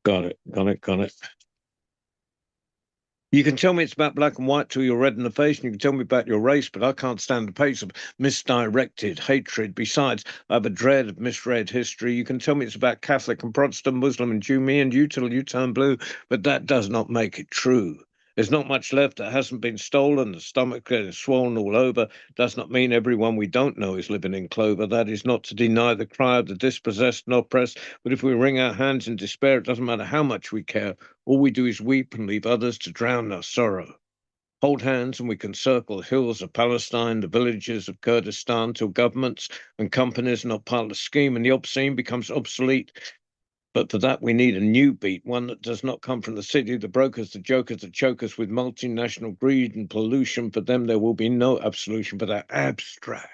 Got it. You can tell me it's about black and white till you're red in the face, and you can tell me about your race, but I can't stand the pace of misdirected hatred. Besides, I have a dread of misread history. You can tell me it's about Catholic and Protestant, Muslim and Jew, me and you till you turn blue, but that does not make it true. There's not much left that hasn't been stolen. The stomach getting swollen all over does not mean everyone we don't know is living in clover. That is not to deny the cry of the dispossessed and oppressed. But if we wring our hands in despair, it doesn't matter how much we care. All we do is weep and leave others to drown our sorrow. Hold hands and we can circle the hills of Palestine, the villages of Kurdistan, till governments and companies are not part of the scheme and the obscene becomes obsolete. But for that, we need a new beat, one that does not come from the city, the brokers, the jokers, the chokers with multinational greed and pollution. For them, there will be no absolution, but they're abstract,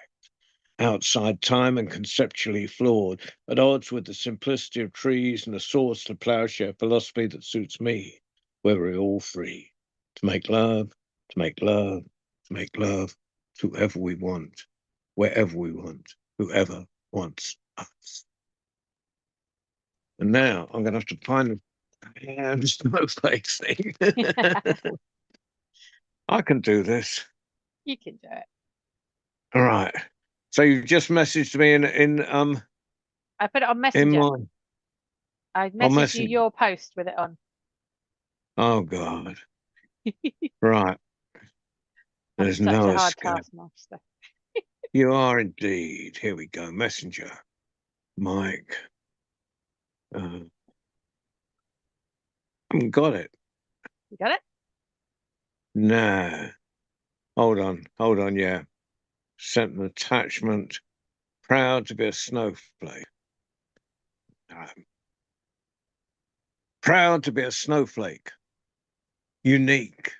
outside time and conceptually flawed, at odds with the simplicity of trees and the source to plowshare philosophy that suits me, where we're all free to make love, to make love, to make love to whoever we want, wherever we want, whoever wants us. And now I'm going to have to find the snowflake thing. I can do this. You can do it. All right. So you just messaged me in I put it on in Messenger. my. I messaged you Messenger. your post with it on. Oh God. Right. I'm There's such no a hard escape. taskmaster. You are indeed. Here we go. Messenger. Mike. Got it. You got it? Nah. Hold on. Yeah. Sent an attachment. Proud to be a snowflake. Proud to be a snowflake. Unique.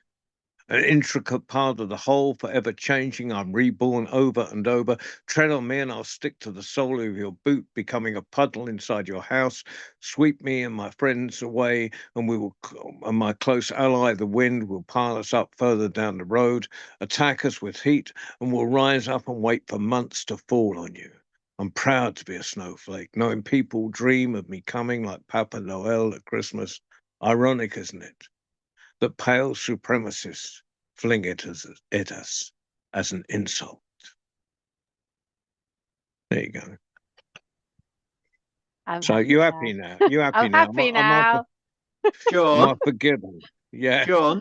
An intricate part of the whole, forever changing. I'm reborn over and over. Tread on me and I'll stick to the sole of your boot, becoming a puddle inside your house. Sweep me and my friends away, and and my close ally, the wind, will pile us up further down the road, attack us with heat, and we'll rise up and wait for months to fall on you. I'm proud to be a snowflake, knowing people dream of me coming like Papa Noel at Christmas. Ironic, isn't it? That pale supremacists fling it at us as an insult. There you go. So you happy now? You happy I'm now? happy now. Am I John, forgiven? Yeah. John,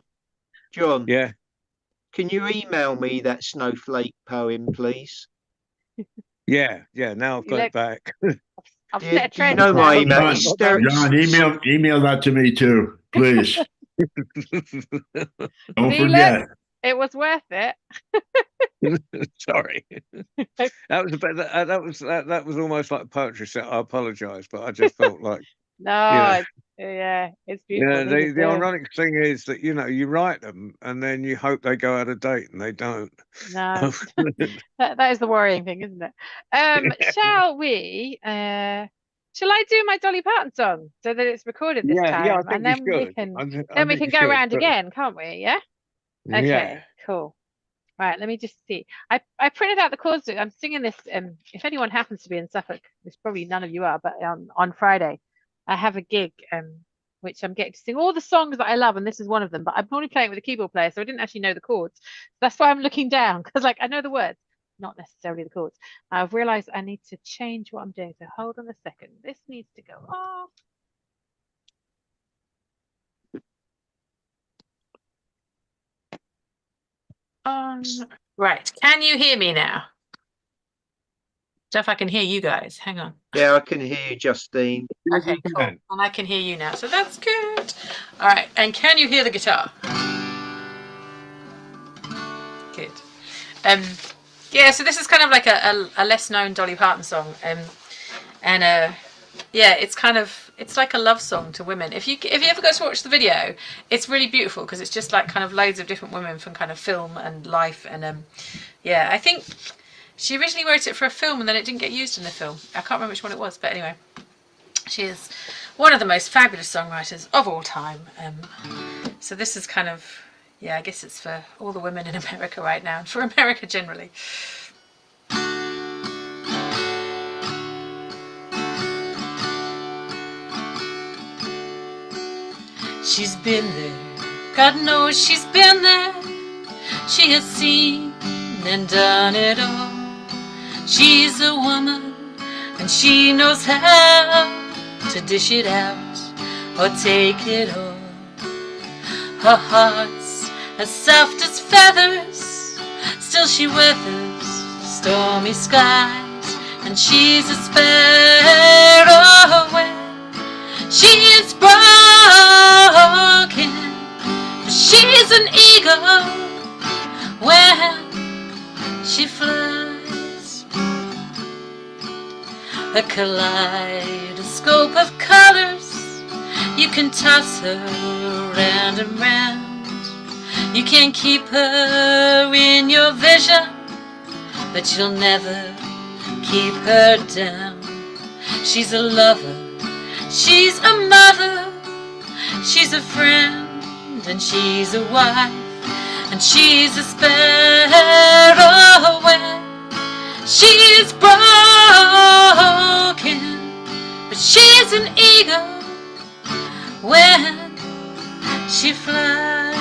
Yeah. can you email me that snowflake poem, please? Yeah. Now I've got it back. I've Do set a you trend know my now. email? John, email that to me too, please. Don't See, forget. look, it was worth it. Sorry. That was a bit. That was almost like poetry set. I apologise, but I just felt like. No, it's beautiful. The ironic thing is that you write them and then you hope they go out of date and they don't. No, that is the worrying thing, isn't it? Shall we? Shall I do my Dolly Parton song so that it's recorded this time? I think and then you we should. can we can go around again, can't we? Yeah. Okay. Yeah. Cool. Right. Let me just see. I printed out the chords. I'm singing this. If anyone happens to be in Suffolk, which probably none of you are, but on Friday, I have a gig. Which I'm getting to sing all the songs that I love, and this is one of them. But I'm only playing with a keyboard player, so I didn't actually know the chords. That's why I'm looking down, because I know the words, not necessarily the chords. I've realized I need to change what I'm doing. So hold on a second. This needs to go off. Right. Can you hear me now? If I can hear you guys. Hang on. Yeah, I can hear you, Justine. Okay, cool. And I can hear you now, so that's good. All right, and can you hear the guitar? Good. Yeah, so this is kind of like a less known Dolly Parton song, yeah, it's like a love song to women. If you ever go to watch the video, it's really beautiful because it's just like kind of loads of different women from kind of film and life, and yeah, I think she originally wrote it for a film and then it didn't get used in the film. I can't remember which one it was, but anyway, she is one of the most fabulous songwriters of all time. So this is kind of, yeah, I guess it's for all the women in America right now and for America generally. She's been there, God knows she's been there. She has seen and done it all. She's a woman and she knows how to dish it out or take it all. Her heart's as soft as feathers. Still she weathers stormy skies, and she's a sparrow when she is broken, but she's an eagle when she flies. A kaleidoscope of colors, you can toss her round and round. You can keep her in your vision, but you'll never keep her down. She's a lover, she's a mother, she's a friend, and she's a wife, and she's a sparrow when she's broken, but she's an eagle when she flies.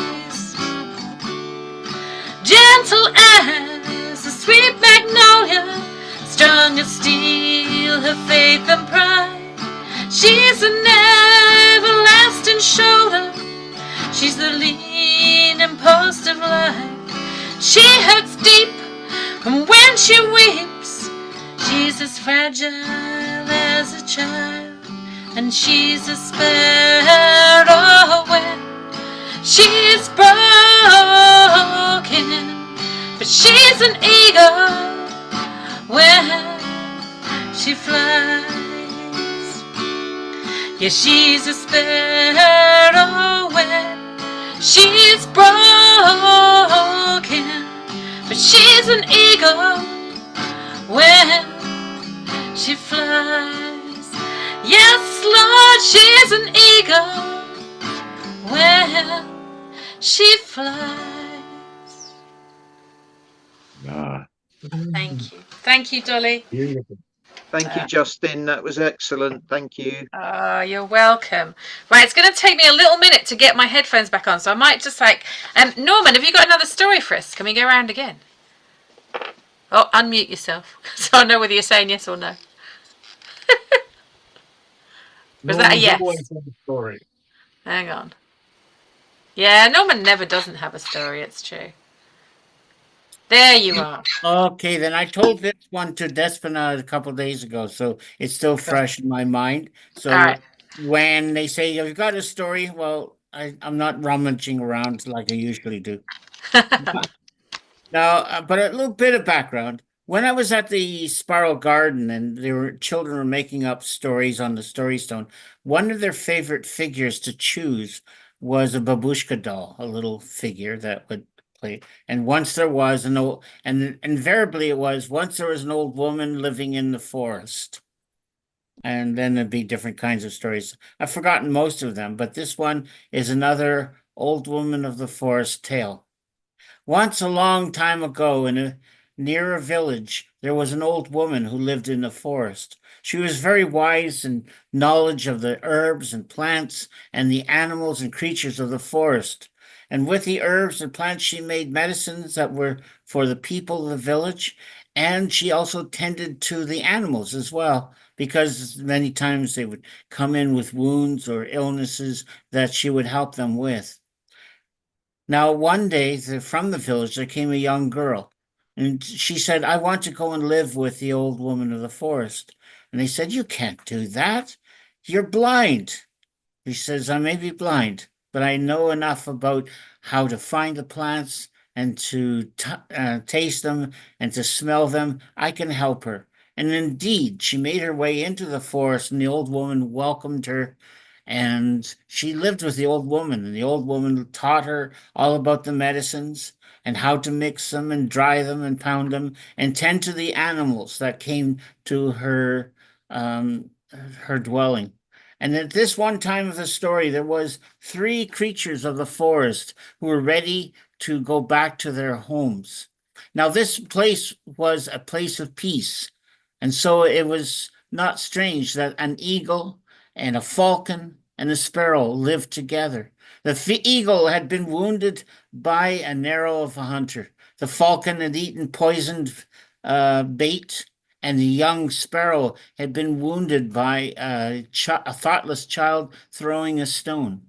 Gentle as a sweet magnolia, strong as steel, her faith and pride. She's an everlasting shoulder, she's the leaning post of life. She hurts deep, and when she weeps, she's as fragile as a child. And she's a sparrow when she's broken, but she's an eagle when she flies. Yeah, she's a sparrow when she's broken, but she's an eagle when she flies. Yes, Lord, she's an eagle when she flies. Ah, Thank you. Thank you, Dolly. Beautiful. Thank you, Justin. That was excellent. Thank you. Oh, you're welcome. Right, it's going to take me a little minute to get my headphones back on, so I might just Norman, have you got another story for us? Can we go around again? Oh, unmute yourself so I know whether you're saying yes or no. Was that a Norman's yes? always got a story. Hang on. Yeah, Norman never doesn't have a story, it's true. There you are. Okay, then I told this one to Despina a couple days ago, so it's still fresh in my mind. So All right. when they say you've got a story, well, I'm not rummaging around like I usually do. Now, but a little bit of background. When I was at the Sparrow Garden and children were making up stories on the Story Stone, one of their favorite figures to choose was a babushka doll, a little figure that would play. And once there was and invariably it was, once there was an old woman living in the forest. And then there'd be different kinds of stories. I've forgotten most of them, but this one is another old woman of the forest tale. Once a long time ago, near a village, there was an old woman who lived in the forest. She was very wise in knowledge of the herbs and plants and the animals and creatures of the forest. And with the herbs and plants, she made medicines that were for the people of the village. And she also tended to the animals as well, because many times they would come in with wounds or illnesses that she would help them with. Now, one day from the village, there came a young girl, and she said, I want to go and live with the old woman of the forest. And they said, you can't do that. You're blind. He says, I may be blind, but I know enough about how to find the plants and to taste them and to smell them. I can help her. And indeed, she made her way into the forest, and the old woman welcomed her. And she lived with the old woman, and the old woman taught her all about the medicines and how to mix them and dry them and pound them and tend to the animals that came to her dwelling. And at this one time of the story, there was 3 creatures of the forest who were ready to go back to their homes. Now, this place was a place of peace. And so it was not strange that an eagle and a falcon and a sparrow lived together. The eagle had been wounded by an arrow of a hunter. The falcon had eaten poisoned bait, and the young sparrow had been wounded by a thoughtless child throwing a stone.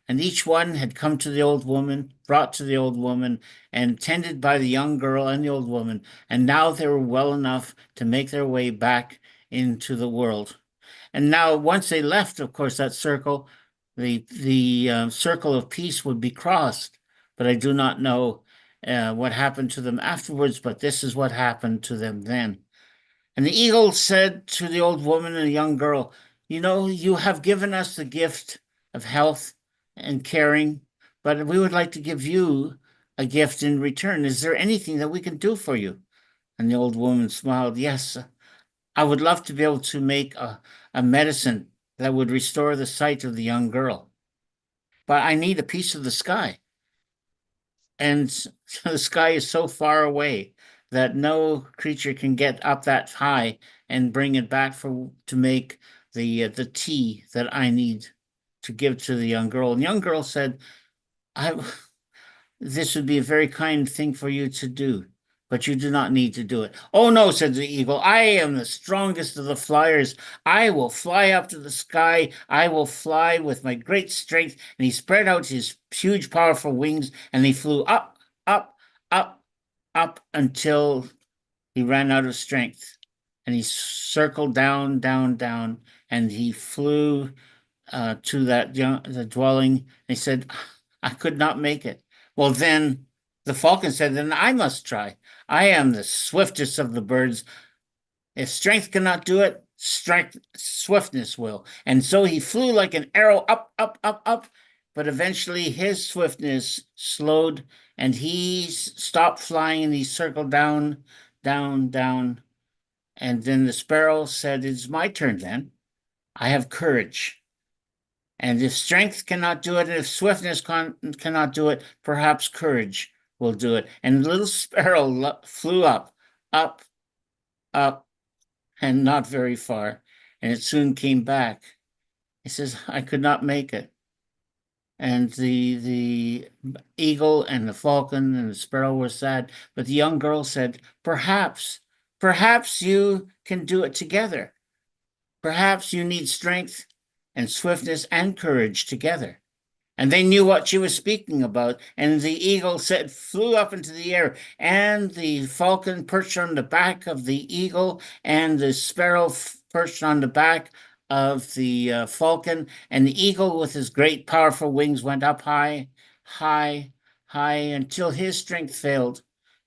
And each one had come to the old woman brought to the old woman and tended by the young girl and the old woman. And now they were well enough to make their way back into the world. And now, once they left, of course, that circle, the circle of peace would be crossed. But I do not know what happened to them afterwards, but this is what happened to them then. And the eagle said to the old woman and the young girl, you know, you have given us the gift of health and caring, but we would like to give you a gift in return. Is there anything that we can do for you? And the old woman smiled, yes, I would love to be able to make a medicine that would restore the sight of the young girl. But I need a piece of the sky. And the sky is so far away that no creature can get up that high and bring it back to make the tea that I need to give to the young girl. And the young girl said, this would be a very kind thing for you to do, but you do not need to do it. Oh no, said the eagle, I am the strongest of the flyers. I will fly up to the sky. I will fly with my great strength. And he spread out his huge, powerful wings, and he flew up, up, up, up until he ran out of strength. And he circled down, down, down, and he flew to the dwelling. He said, I could not make it. Well, then the falcon said, then I must try. I am the swiftest of the birds. If strength cannot do it, swiftness will. And so he flew like an arrow up, up, up, up. But eventually his swiftness slowed and he stopped flying and he circled down, down, down. And then the sparrow said, it's my turn then. I have courage. And if strength cannot do it, and if swiftness cannot do it, perhaps courage will do it. And the little sparrow flew up, up, up, and not very far. And it soon came back. He says, I could not make it. And the eagle and the falcon and the sparrow were sad. But the young girl said, perhaps you can do it together. Perhaps you need strength and swiftness and courage together. And they knew what she was speaking about. And the eagle flew up into the air, and the falcon perched on the back of the eagle, and the sparrow perched on the back of the falcon. And the eagle, with his great powerful wings, went up high, high, high, until his strength failed.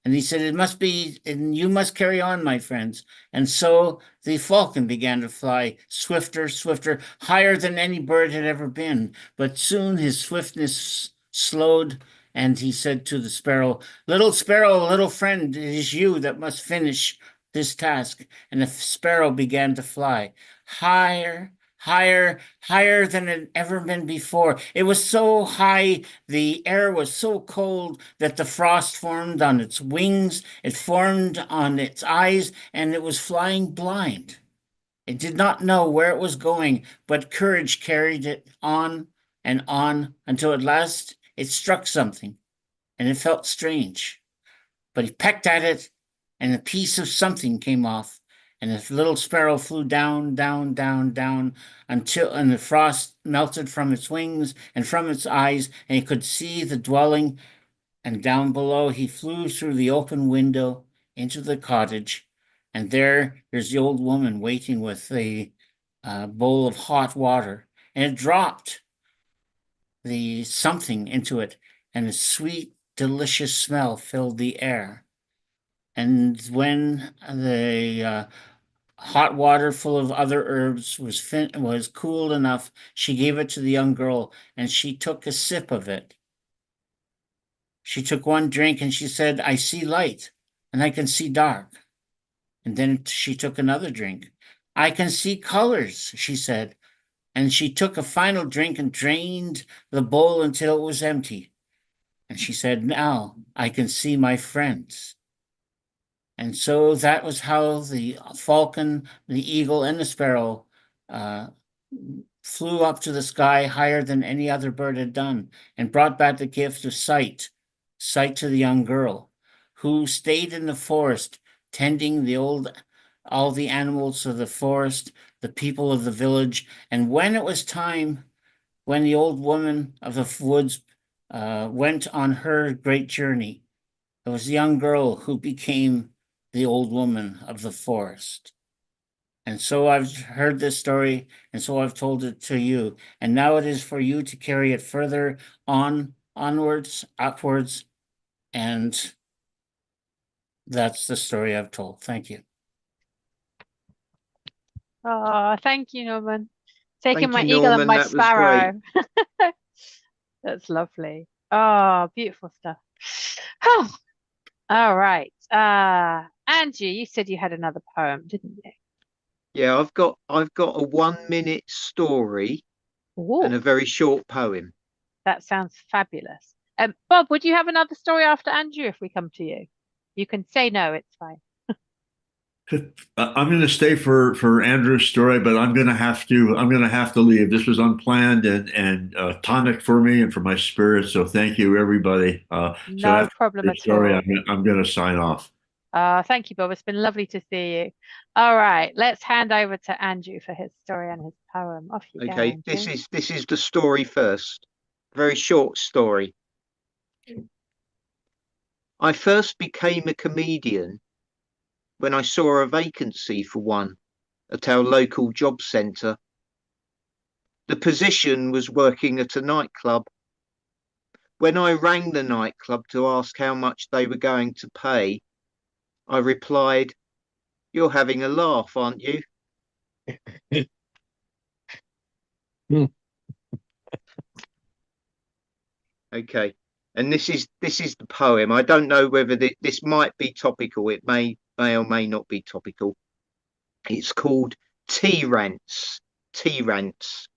And he said, it must be, and you must carry on, my friends. And so the falcon began to fly swifter, swifter, higher than any bird had ever been. But soon his swiftness slowed, and he said to the sparrow, little friend, it is you that must finish this task. And the sparrow began to fly higher, higher, higher than it had ever been before. It was so high, the air was so cold that the frost formed on its wings, it formed on its eyes, and it was flying blind. It did not know where it was going, but courage carried it on and on until at last it struck something, and it felt strange. But he pecked at it, and a piece of something came off. And the little sparrow flew down, down, down, down, and the frost melted from its wings and from its eyes, and he could see the dwelling. And down below, he flew through the open window into the cottage. And there's the old woman waiting with a bowl of hot water. And it dropped the something into it, and a sweet, delicious smell filled the air. And when the hot water full of other herbs was cooled enough, she gave it to the young girl, and she took a sip of it. She took one drink, and she said, I see light, and I can see dark. And then she took another drink. I can see colors, she said. And she took a final drink and drained the bowl until it was empty. And she said, now I can see my friends. And so that was how the falcon, the eagle, and the sparrow flew up to the sky higher than any other bird had done, and brought back the gift of sight to the young girl, who stayed in the forest, tending all the animals of the forest, the people of the village. And when it was time, when the old woman of the woods went on her great journey. It was a young girl who became the old woman of the forest. And so I've heard this story, and so I've told it to you. And now it is for you to carry it further on, onwards, upwards, and that's the story I've told. Thank you. Oh, thank you, Norman. Taking Thank my you, eagle and Norman, my that was great. sparrow. That's lovely. Oh, beautiful stuff. Oh, all right. Angie, you said you had another poem, didn't you? Yeah, I've got a 1-minute story and a Ooh, very short poem. that sounds fabulous. Bob, would you have another story after Andrew if we come to you? You can say no, it's fine. I'm going to stay for Andrew's story, but I'm going to have to leave. This was unplanned and tonic for me and for my spirit. So thank you, everybody. So No after problem your at story, all. I'm going to sign off. Thank you, Bob. It's been lovely to see you. All right, let's hand over to Andrew for his story and his poem. Off you go, Okay, Andrew. this is the story first. Very short story. I first became a comedian when I saw a vacancy for one at our local job centre. The position was working at a nightclub. When I rang the nightclub to ask how much they were going to pay, I replied, "You're having a laugh, aren't you?" Okay, and this is the poem. I don't know whether this might be topical. It may or may not be topical. It's called Tea Rants. Tea Rants.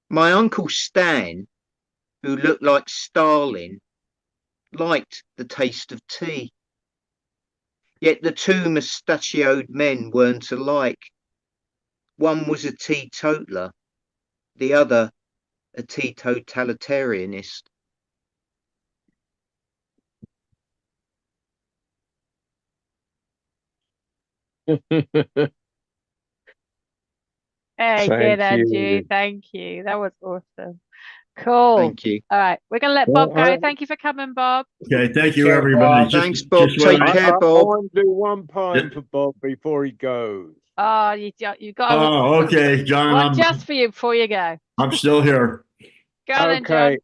My uncle Stan, who looked like Stalin, liked the taste of tea. Yet the two mustachioed men weren't alike. One was a teetotaler, the other a teetotalitarianist. Hey, Thank good, Andrew. you. Thank you. That was awesome. Cool. Thank you. All right, we're gonna let Well, Bob go. Thank you for coming, Bob. Okay, thank you, Okay, everybody. Bob. Thanks, Bob. Take I care, Bob. want to do one poem for Bob before he goes. Oh, you got Oh, okay, John. one just for you before you go. I'm still here. Go on then, John. Okay,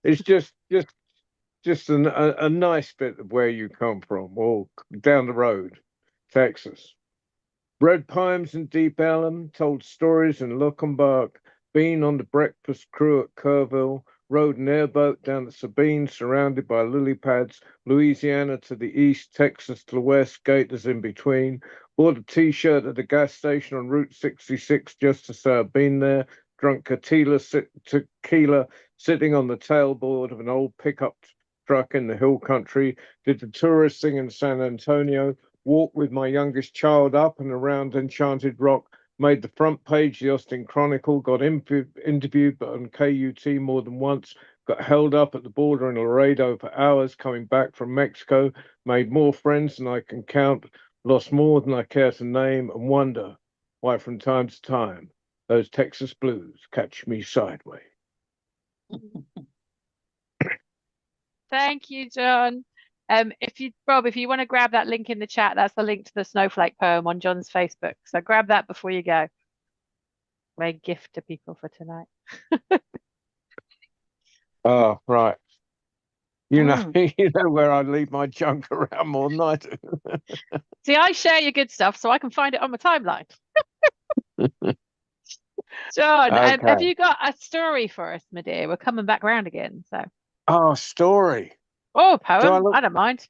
it's just a nice bit of where you come from, or down the road, Texas. Read poems in Deep Ellum, told stories in Luckenbach, been on the breakfast crew at Kerrville, rode an airboat down the Sabine surrounded by lily pads, Louisiana to the east, Texas to the west, gators in between, bought a t-shirt at a gas station on Route 66 just to say I've been there, drunk tequila sitting on the tailboard of an old pickup truck in the hill country, did the tourist thing in San Antonio, walked with my youngest child up and around Enchanted Rock, made the front page of the Austin Chronicle, got interviewed on KUT more than once, got held up at the border in Laredo for hours coming back from Mexico, made more friends than I can count, lost more than I care to name, and wonder why from time to time those Texas blues catch me sideways. Thank you, John. Bob, if you want to grab that link in the chat, that's the link to the snowflake poem on John's Facebook. So grab that before you go. Great gift to people for tonight. Oh, right. You know, you know where I leave my junk around more than I do. See, I share your good stuff so I can find it on my timeline. John, have Okay. you got a story for us, my dear? We're coming back round again. So, Oh, story. oh, poem. look- I don't mind.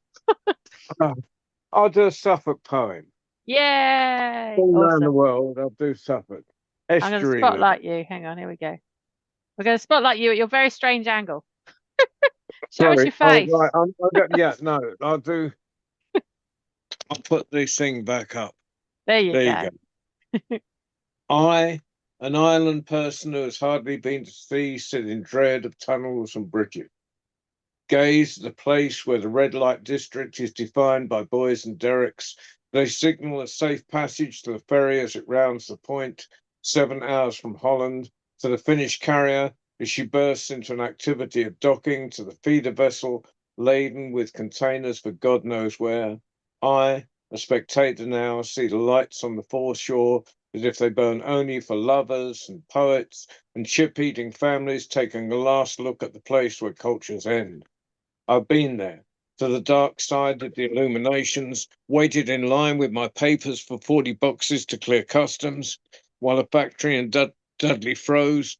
I'll do a Suffolk poem. Yay! All around the Awesome. world, I'll do Suffolk. I'm going to Estuary. spotlight you. Hang on, here we go. We're going to spotlight you at your very strange angle. Show us your face. Oh, right. Yeah, no, I'll do. I'll put this thing back up. There you There go. you go. I, an island person who has hardly been to sea, sit in dread of tunnels and bridges. Gaze at the place where the red light district is defined by buoys and derricks. They signal a safe passage to the ferry as it rounds the point, 7 hours from Holland, to the Finnish carrier, as she bursts into an activity of docking to the feeder vessel laden with containers for God knows where. I, a spectator now, see the lights on the foreshore as if they burn only for lovers and poets and ship-eating families taking a last look at the place where cultures end. I've been there, to the dark side of the illuminations, waited in line with my papers for 40 boxes to clear customs, while a factory in Dudley froze.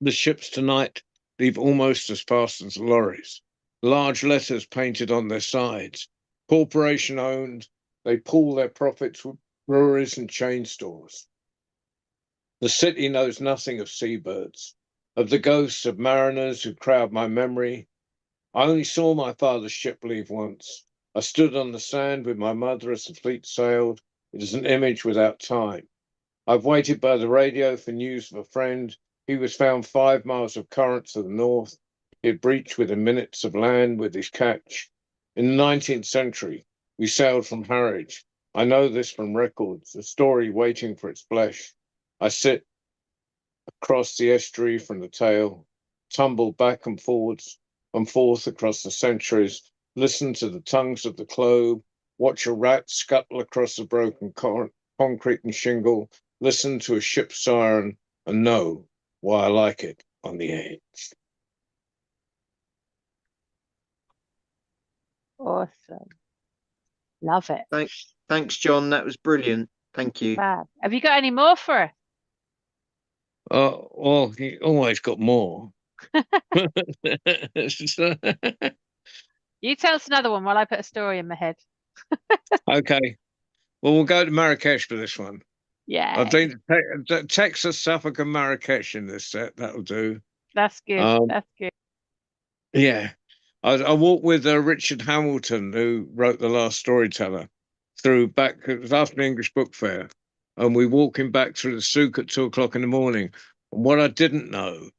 The ships tonight leave almost as fast as the lorries. Large letters painted on their sides. Corporation owned, they pool their profits with breweries and chain stores. The city knows nothing of seabirds, of the ghosts of mariners who crowd my memory. I only saw my father's ship leave once. I stood on the sand with my mother as the fleet sailed. It is an image without time. I've waited by the radio for news of a friend. He was found 5 miles of current to the north. He had breached within minutes of land with his catch. In the 19th century, we sailed from Harwich. I know this from records, a story waiting for its flesh. I sit across the estuary from the tail, tumble back and forwards and forth across the centuries, listen to the tongues of the clove, watch a rat scuttle across the broken concrete and shingle, listen to a ship siren, and know why I like it on the edge. Awesome. Love it. Thanks, John. That was brilliant. Thank you. Fab. Have you got any more for us? Oh, well, he always got more. You tell us another one while I put a story in my head. Okay. Well, we'll go to Marrakesh for this one. Yeah. I think Texas, Suffolk, and Marrakesh in this set. That'll do. That's good. That's good. Yeah. I walked with Richard Hamilton, who wrote The Last Storyteller, it was after the English Book Fair, and we walking back through the souk at 2 o'clock in the morning. And what I didn't know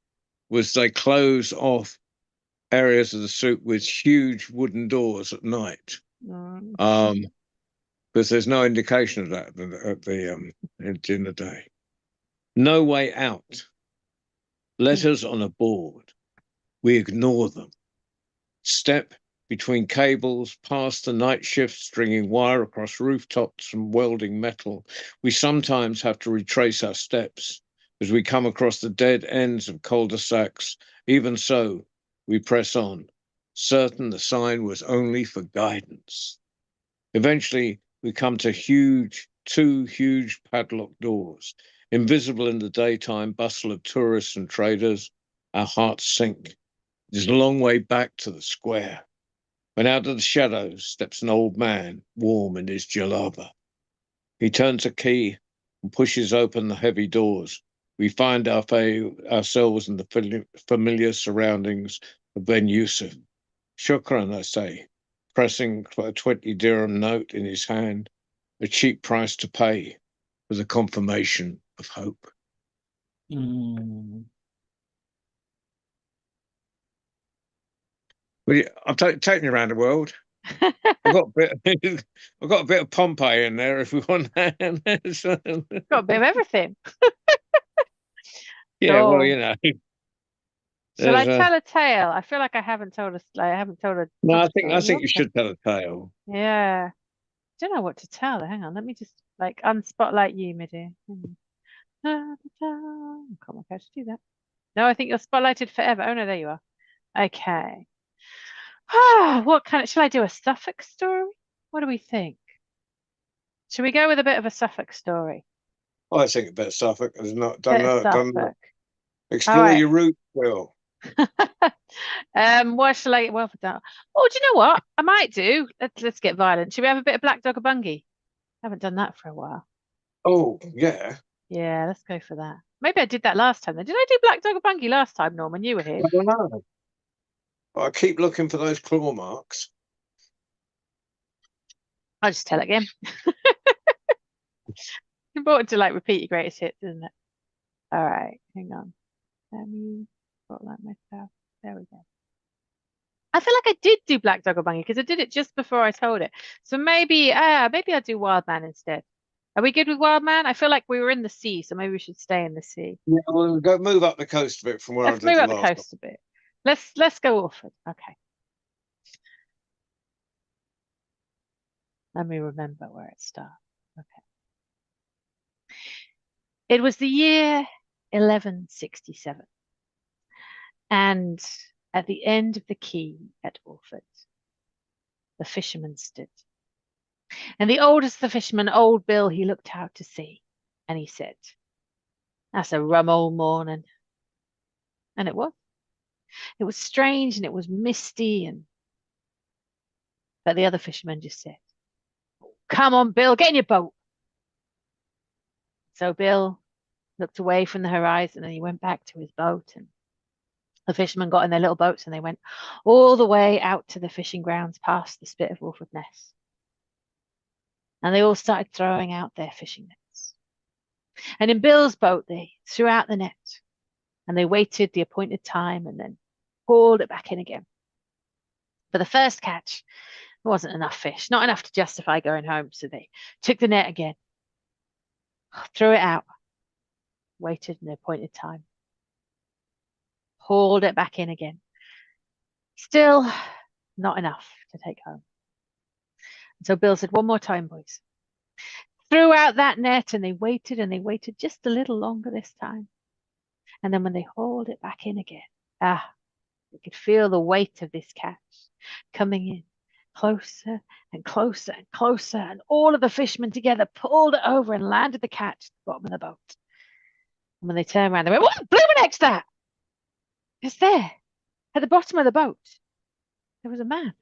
was they close off areas of the souk with huge wooden doors at night. Because there's no indication of that in the day. No way out. Letters on a board. We ignore them. Step between cables, past the night shift, stringing wire across rooftops and welding metal. We sometimes have to retrace our steps as we come across the dead ends of cul-de-sacs. Even so, we press on, certain the sign was only for guidance. Eventually, we come to two huge padlocked doors. Invisible in the daytime bustle of tourists and traders, our hearts sink. It is a long way back to the square. When out of the shadows steps an old man, warm in his jalaba. He turns a key and pushes open the heavy doors. We find ourselves in the familiar surroundings of Ben Yusuf. Shukran, I say, pressing a 20 dirham note in his hand, a cheap price to pay for the confirmation of hope. Well, I've taken you around the world. I've got a bit of Pompeii in there if we want that. Got a bit of everything. Yeah, well, you know. Shall I tell a tale? I feel like I haven't told a. No, I think you should tell a tale. Yeah, I don't know what to tell. Hang on, let me just unspotlight you, my dear. Come on, how to do that? No, I think you're spotlighted forever. Oh no, there you are. Okay. What shall I do? A Suffolk story? What do we think? Should we go with a bit of a Suffolk story? I think a bit of Suffolk. Don't know. Explore right. your roots, Will. What shall I? Well, do you know what? I might do. Let's get violent. Should we have a bit of Black Dogger-Bungee? Haven't done that for a while. Oh yeah. Yeah, let's go for that. Maybe I did that last time. Did I do Black Dogger-Bungee last time, Norman? You were here. I don't know. I keep looking for those claw marks. I'll just tell it again. Important to repeat your greatest hits, isn't it? All right, hang on. Let me spotlight myself. There we go. I feel like I did do Black Dogger-Bungee because I did it just before I told it. So maybe I'll do Wild Man instead. Are we good with Wild Man? I feel like we were in the sea, so maybe we should stay in the sea. Yeah, we'll go move up the coast a bit from where I Let's did move the up the last coast a bit. Let's go Orford. Okay. Let me remember where it starts. Okay. It was the year 1167. And at the end of the quay at Orford, the fisherman stood. And the oldest of the fishermen, old Bill, he looked out to sea, and he said, "That's a rum old morning." And it was. It was strange and it was misty, but the other fisherman just said, "Come on, Bill, get in your boat." So Bill looked away from the horizon and he went back to his boat, and the fishermen got in their little boats and they went all the way out to the fishing grounds past the spit of Orford Ness. And they all started throwing out their fishing nets. And in Bill's boat, they threw out the net and they waited the appointed time and then hauled it back in again. For the first catch, there wasn't enough fish, not enough to justify going home. So they took the net again, threw it out, waited the appointed time, hauled it back in again. Still not enough to take home. And so Bill said, "One more time, boys." Threw out that net and they waited just a little longer this time. And then when they hauled it back in again, they could feel the weight of this catch coming in closer and closer and closer. And all of the fishermen together pulled it over and landed the catch at the bottom of the boat. And when they turned around, they went, "What blooming heck's that?" It's there at the bottom of the boat. There was a man.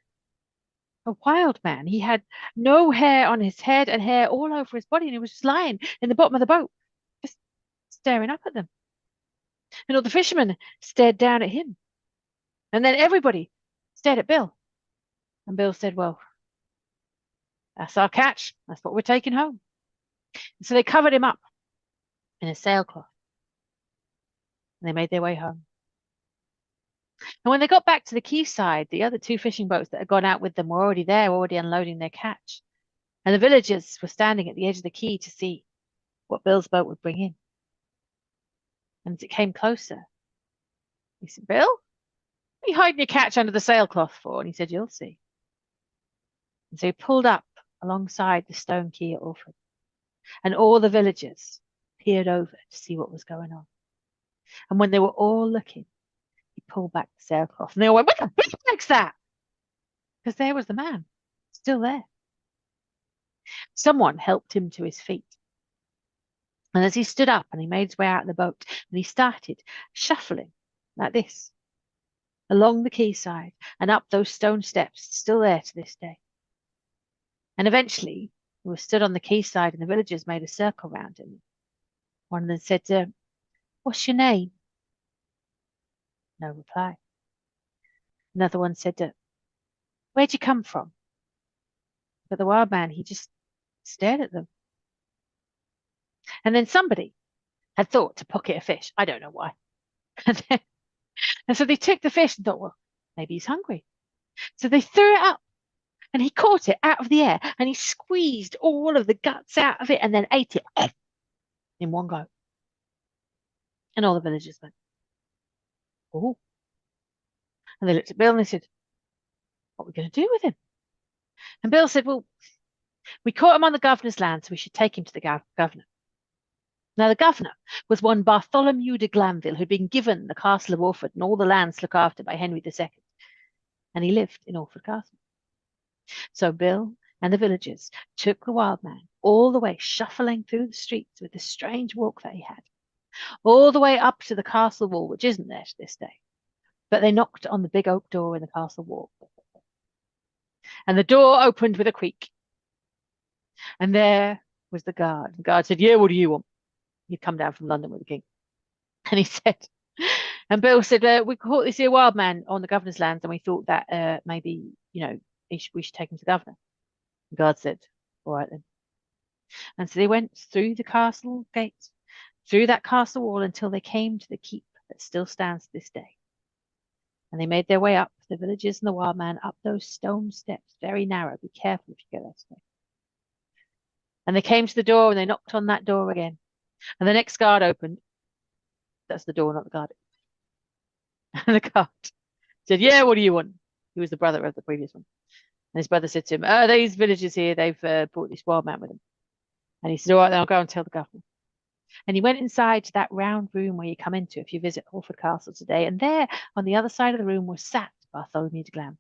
A wild man. He had no hair on his head and hair all over his body, and he was just lying in the bottom of the boat, just staring up at them. And all the fishermen stared down at him. And then everybody stared at Bill. And Bill said, "Well, that's our catch. That's what we're taking home." And so they covered him up in a sailcloth. And they made their way home. And when they got back to the quayside, the other two fishing boats that had gone out with them were already there, already unloading their catch. And the villagers were standing at the edge of the quay to see what Bill's boat would bring in. And as it came closer, he said, "Bill, what are you hiding your catch under the sailcloth for?" And he said, "You'll see." And so he pulled up alongside the stone quay at Orford. And all the villagers peered over to see what was going on. And when they were all looking, he pulled back the sailcloth. And they all went, "What the heck's that?" Because there was the man, still there. Someone helped him to his feet. And as he stood up and he made his way out of the boat, and he started shuffling like this along the quayside and up those stone steps, still there to this day. And eventually, he was stood on the quayside and the villagers made a circle round him. One of them said, "What's your name?" No reply. Another one said, "Where'd you come from?" But the wild man, he just stared at them. And then somebody had thought to pocket a fish. I don't know why. And so they took the fish and thought, well, maybe he's hungry. So they threw it up and he caught it out of the air and he squeezed all of the guts out of it and then ate it in one go. And all the villagers went, "Oh." And they looked at Bill and they said, "What are we going to do with him?" And Bill said, "Well, we caught him on the governor's land, so we should take him to the governor." Now, the governor was one Bartholomew de Glanville, who'd been given the castle of Orford and all the lands looked after by Henry II. And he lived in Orford Castle. So Bill and the villagers took the wild man all the way, shuffling through the streets with the strange walk that he had, all the way up to the castle wall, which isn't there to this day. But they knocked on the big oak door in the castle wall. And the door opened with a creak. And there was the guard. The guard said, "Yeah, what do you want?" He'd come down from London with the king. And he said, and Bill said, "We caught this here wild man on the governor's lands and we thought that maybe, we should take him to the governor." The guard said, "All right then." And so they went through the castle gate, through that castle wall until they came to the keep that still stands to this day. And they made their way up, the villagers and the wild man, up those stone steps, very narrow. Be careful if you go that way. And they came to the door and they knocked on that door again. And the next guard opened. That's the door, not the guard. And the guard said, yeah, what do you want? He was the brother of the previous one. And his brother said to him, these villagers here, they've brought this wild man with them. And he said, all right, then I'll go and tell the governor. And he went inside to that round room where you come into if you visit Orford Castle today. And there, on the other side of the room, was sat Bartholomew de Glanville.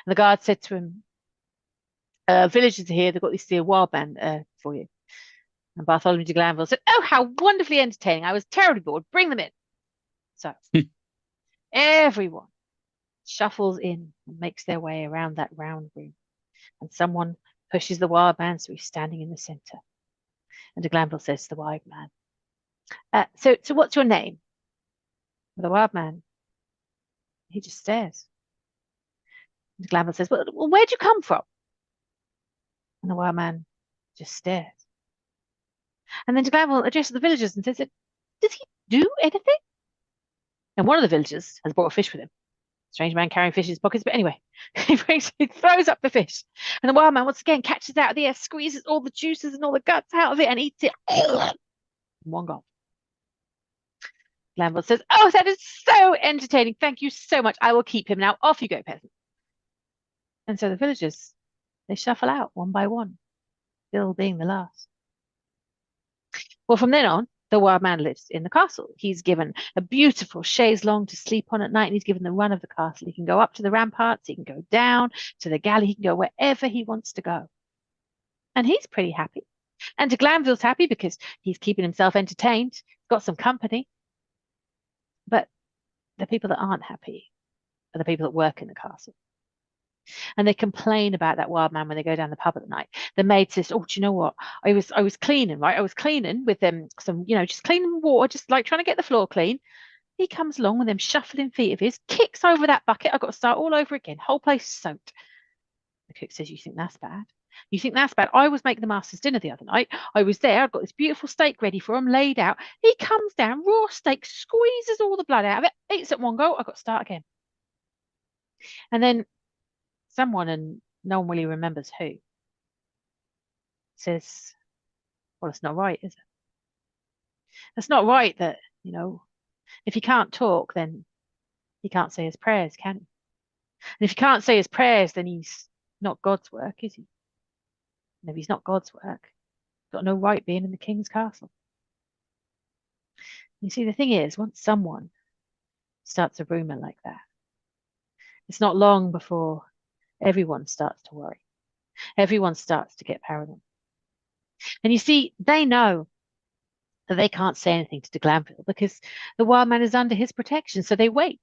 And the guard said to him, villagers are here, they've got this dear wild man for you. And Bartholomew de Glanville said, oh, how wonderfully entertaining. I was terribly bored. Bring them in. So everyone shuffles in and makes their way around that round room. And someone pushes the wild man, so he's standing in the center. And de Glanville says to the wild man, so what's your name? And the wild man, he just stares. And de Glanville says, well, where'd you come from? And the wild man just stares. And then de Glanville addresses the villagers and says, does he do anything? And one of the villagers has brought a fish with him. Strange man carrying fish in his pockets, but anyway, he throws up the fish. And the wild man once again catches it out of the air, squeezes all the juices and all the guts out of it and eats it in one gulp. Glanville says, oh, that is so entertaining. Thank you so much. I will keep him. Now off you go, peasant. And so the villagers, they shuffle out one by one, Bill being the last. Well, from then on, the wild man lives in the castle. He's given a beautiful chaise longue to sleep on at night, and he's given the run of the castle. He can go up to the ramparts, he can go down to the galley, he can go wherever he wants to go. And he's pretty happy. And de Glanville's happy because he's keeping himself entertained, got some company. But the people that aren't happy are the people that work in the castle. And they complain about that wild man when they go down the pub at night. The maid says, oh, do you know what? I was cleaning, right? I was cleaning with them some, just cleaning water, just like trying to get the floor clean. He comes along with them shuffling feet of his, kicks over that bucket. I've got to start all over again. Whole place soaked. The cook says, you think that's bad? You think that's bad? I was making the master's dinner the other night. I was there. I've got this beautiful steak ready for him, laid out. He comes down, raw steak, squeezes all the blood out of it, eats it one go. I've got to start again. And then someone, and no one really remembers who, says, well, it's not right, is it? It's not right that, if he can't talk, then he can't say his prayers, can he? And if he can't say his prayers, then he's not God's work, is he? And if he's not God's work, he's got no right being in the king's castle. You see, the thing is, once someone starts a rumor like that, it's not long before everyone starts to worry. Everyone starts to get paranoid. And you see, they know that they can't say anything to de Glanville because the wild man is under his protection. So they wait.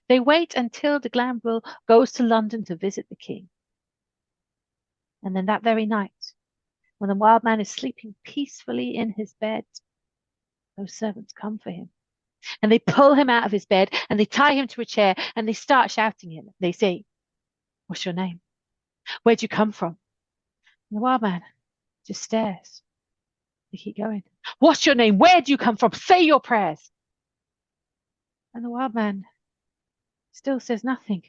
They wait until de Glanville goes to London to visit the king. And then that very night, when the wild man is sleeping peacefully in his bed, those servants come for him. And they pull him out of his bed and they tie him to a chair and they start shouting at him. They say, what's your name? Where'd you come from? And the wild man just stares. They keep going. What's your name? Where do you come from? Say your prayers. And the wild man still says nothing,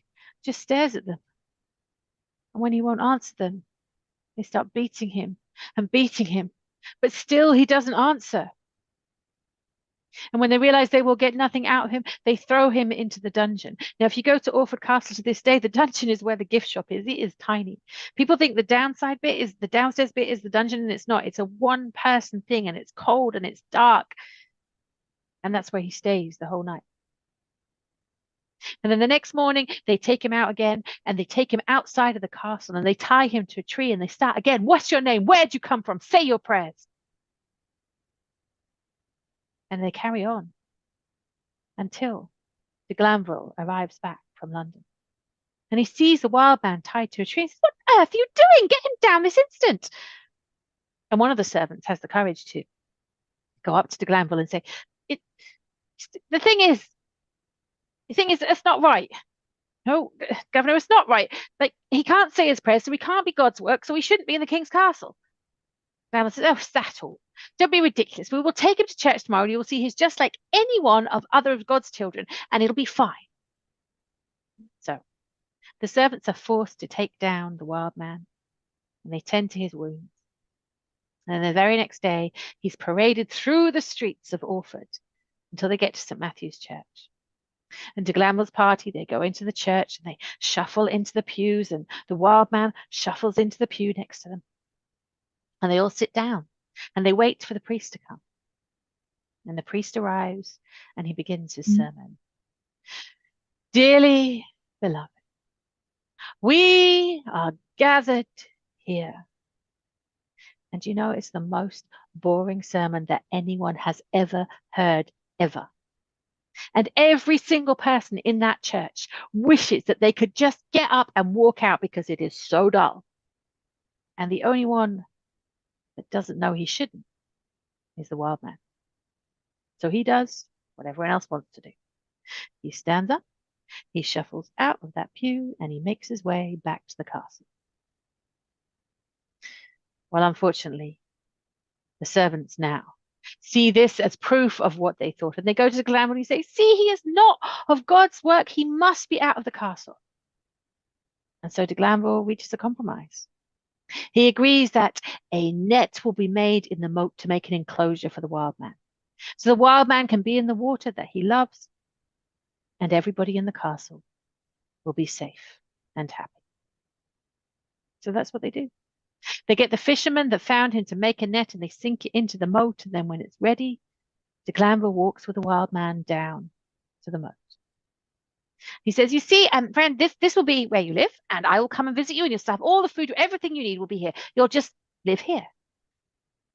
just stares at them. And when he won't answer them, they start beating him and beating him. But still he doesn't answer. And when they realize they will get nothing out of him, they throw him into the dungeon. Now, if you go to Orford Castle to this day, the dungeon is where the gift shop is. It is tiny. People think the downstairs bit is the dungeon, and it's not. It's a one-person thing, and it's cold and it's dark. And that's where he stays the whole night. And then the next morning, they take him out again, and they take him outside of the castle, and they tie him to a tree, and they start again. What's your name? Where'd you come from? Say your prayers. And they carry on until de Glanville arrives back from London. And he sees the wild man tied to a tree and says, what on earth are you doing? Get him down this instant. And one of the servants has the courage to go up to de Glanville and say, the thing is, it's not right. No, Governor, it's not right. Like, he can't say his prayers, so he can't be God's work, so he shouldn't be in the king's castle. Glanville says, oh, is that all? Don't be ridiculous. We will take him to church tomorrow and you will see he's just like any one of other of God's children and it'll be fine. So the servants are forced to take down the wild man and they tend to his wounds. And the very next day, he's paraded through the streets of Orford until they get to St. Matthew's Church. And to Glanville's party, they go into the church and they shuffle into the pews, and the wild man shuffles into the pew next to them. And they all sit down and they wait for the priest to come. And the priest arrives and he begins his sermon. Dearly beloved, we are gathered here. And you know, it's the most boring sermon that anyone has ever heard, ever. And every single person in that church wishes that they could just get up and walk out because it is so dull. And the only one that doesn't know he shouldn't is the wild man. So he does what everyone else wants to do. He stands up, he shuffles out of that pew, and he makes his way back to the castle. Well, unfortunately, the servants now see this as proof of what they thought. And they go to Glanville and say, see, he is not of God's work. He must be out of the castle. And so de Glanville reaches a compromise. He agrees that a net will be made in the moat to make an enclosure for the wild man. So the wild man can be in the water that he loves, and everybody in the castle will be safe and happy. So that's what they do. They get the fisherman that found him to make a net, and they sink it into the moat, and then when it's ready, de Glanville walks with the wild man down to the moat. He says, you see, friend, this will be where you live, and I will come and visit you, and you'll have all the food, everything you need will be here. You'll just live here.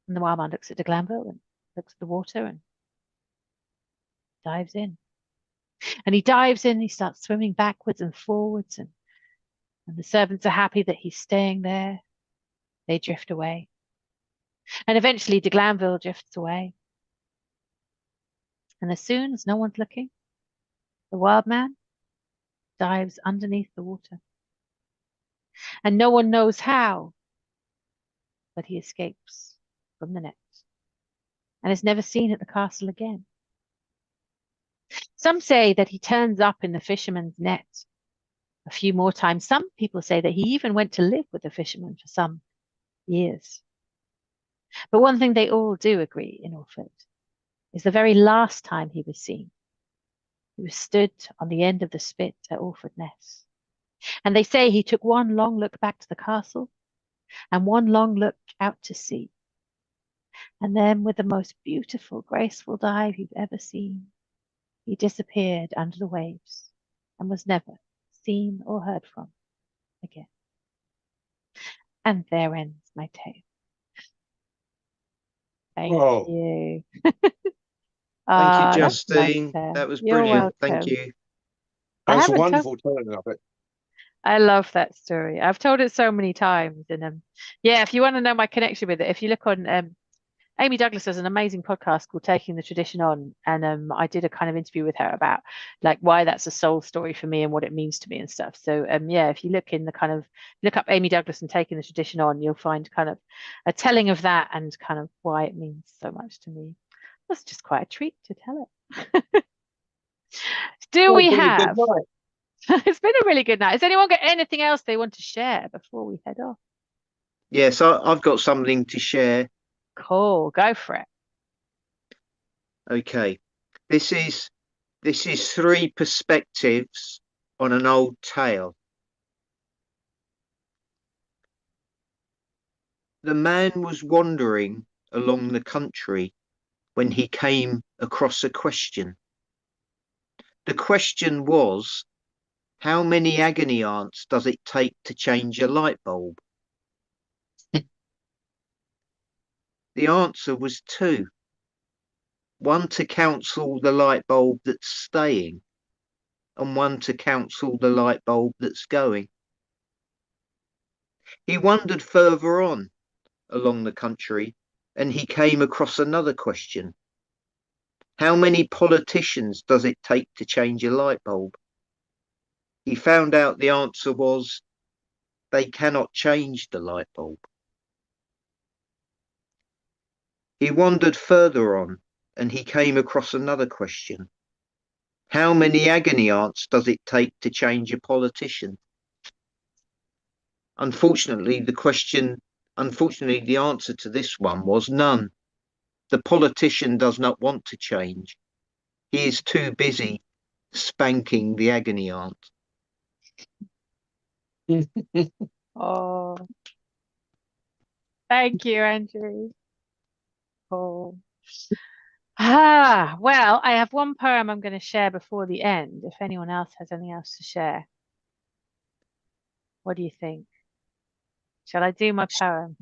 And the wild man looks at de Glanville and looks at the water and dives in. And he dives in, he starts swimming backwards and forwards, and the servants are happy that he's staying there. They drift away. And eventually de Glanville drifts away. And as soon as no one's looking, the wild man dives underneath the water. And no one knows how, but he escapes from the net and is never seen at the castle again. Some say that he turns up in the fisherman's net a few more times. Some people say that he even went to live with the fisherman for some years. But one thing they all do agree in Orford is the very last time he was seen, he was stood on the end of the spit at Orford Ness. And they say he took one long look back to the castle and one long look out to sea. And then with the most beautiful, graceful dive you've ever seen, he disappeared under the waves and was never seen or heard from again. And there ends my tale. Thank you. Thank you, Justine. That was brilliant. Thank you. That was a wonderful telling of it. I love that story. I've told it so many times. And yeah, if you want to know my connection with it, if you look on Amy Douglas has an amazing podcast called Taking the Tradition On, and I did a kind of interview with her about like why that's a soul story for me and what it means to me and stuff. So yeah, if you look in the kind of look up Amy Douglas and Taking the Tradition On, you'll find kind of a telling of that and kind of why it means so much to me. That's just quite a treat to tell it. We have? It's been a really good night. Has anyone got anything else they want to share before we head off? Yes, I've got something to share. Cool, go for it. Okay, this is three perspectives on an old tale. The man was wandering along the country when he came across a question. The question was, how many agony aunts does it take to change a light bulb? The answer was 2. One to counsel the light bulb that's staying, and one to counsel the light bulb that's going. He wandered further on along the country, and he came across another question. How many politicians does it take to change a light bulb? He found out the answer was, they cannot change the light bulb. He wandered further on, and he came across another question. How many agony aunts does it take to change a politician? Unfortunately, the question Unfortunately, the answer to this one was none. The politician does not want to change. He is too busy spanking the agony aunt. Oh, thank you, Andrew. Oh. Well, I have one poem I'm going to share before the end. If anyone else has anything else to share, what do you think? Shall I do my poem?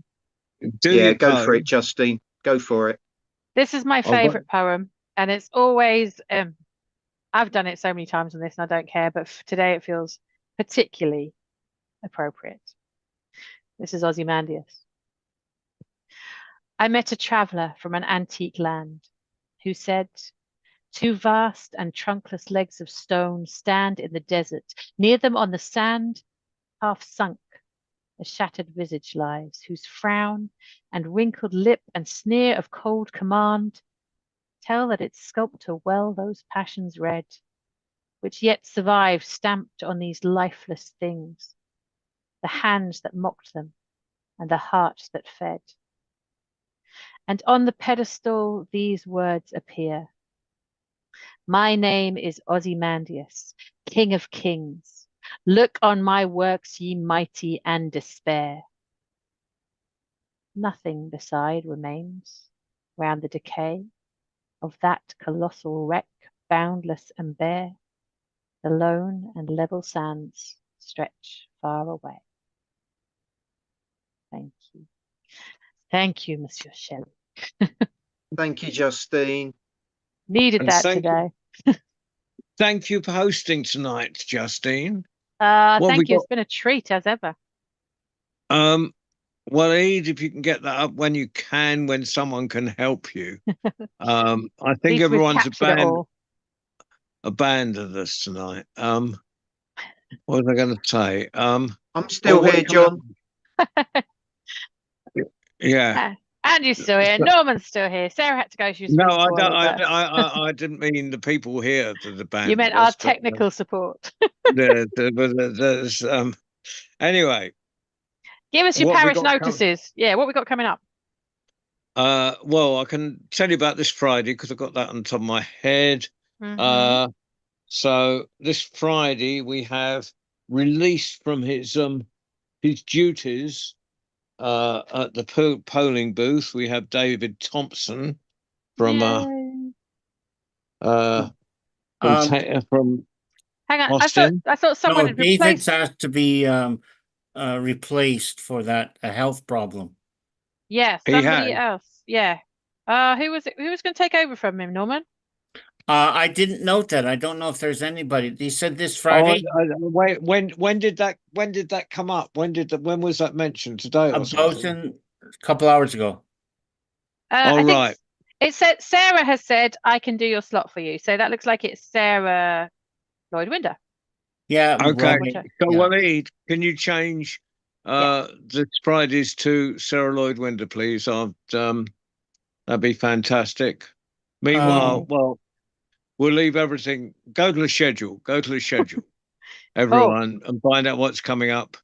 Yeah, go for it, Justine. Go for it. This is my favorite poem, and it's always, I've done it so many times on this and I don't care, but today it feels particularly appropriate. This is Ozymandias. I met a traveller from an antique land who said, "Two vast and trunkless legs of stone stand in the desert. Near them on the sand, half sunk, a shattered visage lies, whose frown and wrinkled lip and sneer of cold command tell that its sculptor well those passions read, which yet survive stamped on these lifeless things, the hands that mocked them and the heart that fed. And on the pedestal these words appear: My name is Ozymandias, King of Kings. Look on my works, ye mighty, and despair. Nothing beside remains round the decay of that colossal wreck, boundless and bare. The lone and level sands stretch far away. Thank you. Thank you, Monsieur Shelley. Thank you, Justine. Needed that today. Thank you for hosting tonight, Justine. Thank you. It's been a treat as ever. Well, Ed, if you can get that up when you can, when someone can help you. I think everyone's abandoned us tonight. What was I going to say? I'm still here, John. Yeah. Andy's still here. Norman's still here. Sarah had to go. She was no, I don't. I didn't mean the people here that abandoned. You meant our technical support. There's anyway. Give us your parish notices. Yeah, what we got coming up? Well, I can tell you about this Friday because I've got that on top of my head. Mm-hmm. So this Friday we have released from his duties at the polling booth. We have David Thompson from from hang on, Austin. I thought someone had replaced. David's asked to be replaced for that health problem. Yeah, somebody else. Yeah. Who was going to take over from him, Norman? I didn't note that. I don't know if there's anybody. He said this Friday. Wait, when did that come up? When was that mentioned today? About a couple hours ago. Right. It said Sarah has said I can do your slot for you. So that looks like it's Sarah Lloyd Winder. Yeah. Okay. Right. So, Waleed, can you change this Fridays to Sarah Lloyd Winder, please? That'd be fantastic. Meanwhile, well, we'll leave everything. Go to the schedule. Everyone, and find out what's coming up.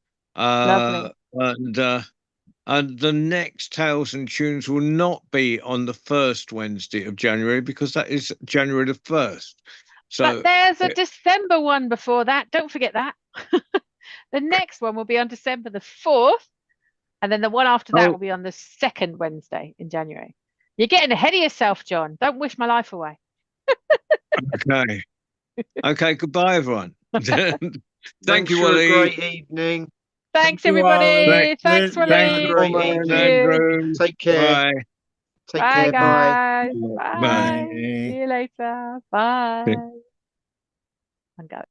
And the next Tales and Tunes will not be on the first Wednesday of January because that is January the 1st. So, but there's a December one before that. Don't forget that. The next one will be on December the 4th, and then the one after that will be on the 2nd Wednesday in January. You're getting ahead of yourself, John. Don't wish my life away. Okay. Goodbye, everyone. Thank you, Waleed. Great evening. Thanks, everybody. Thanks, Waleed. Take care. Bye. Take care. Guys. Bye. Bye. See you later. Bye. I'm going.